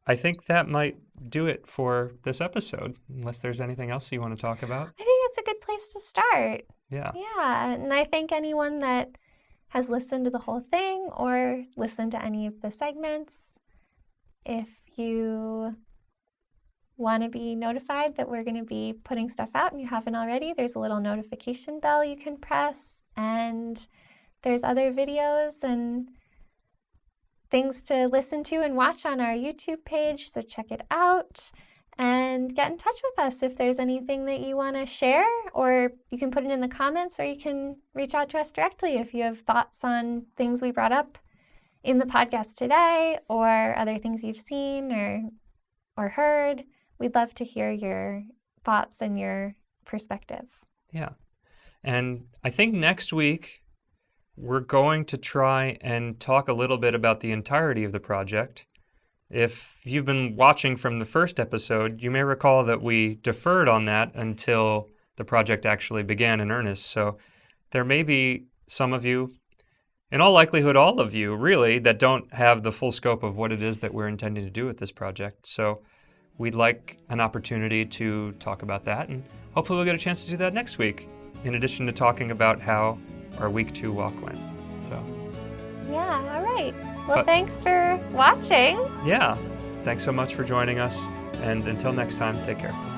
I think that might do it for this episode, unless there's anything else you want to talk about. I think it's a good place to start. Yeah. Yeah, and I thank anyone that has listened to the whole thing or listened to any of the segments. If you want to be notified that we're going to be putting stuff out and you haven't already, there's a little notification bell you can press, and there's other videos and things to listen to and watch on our YouTube page, so check it out and get in touch with us if there's anything that you want to share, or you can put it in the comments, or you can reach out to us directly if you have thoughts on things we brought up in the podcast today or other things you've seen or heard. We'd love to hear your thoughts and your perspective. Yeah. And I think next week we're going to try and talk a little bit about the entirety of the project. If you've been watching from the first episode, you may recall that we deferred on that until the project actually began in earnest. So there may be some of you, in all likelihood all of you really, that don't have the full scope of what it is that we're intending to do with this project. So we'd like an opportunity to talk about that, and hopefully we'll get a chance to do that next week, in addition to talking about how our week 2 walk went. So yeah, all right. Well, thanks for watching. Yeah. Thanks so much for joining us. And until next time, take care.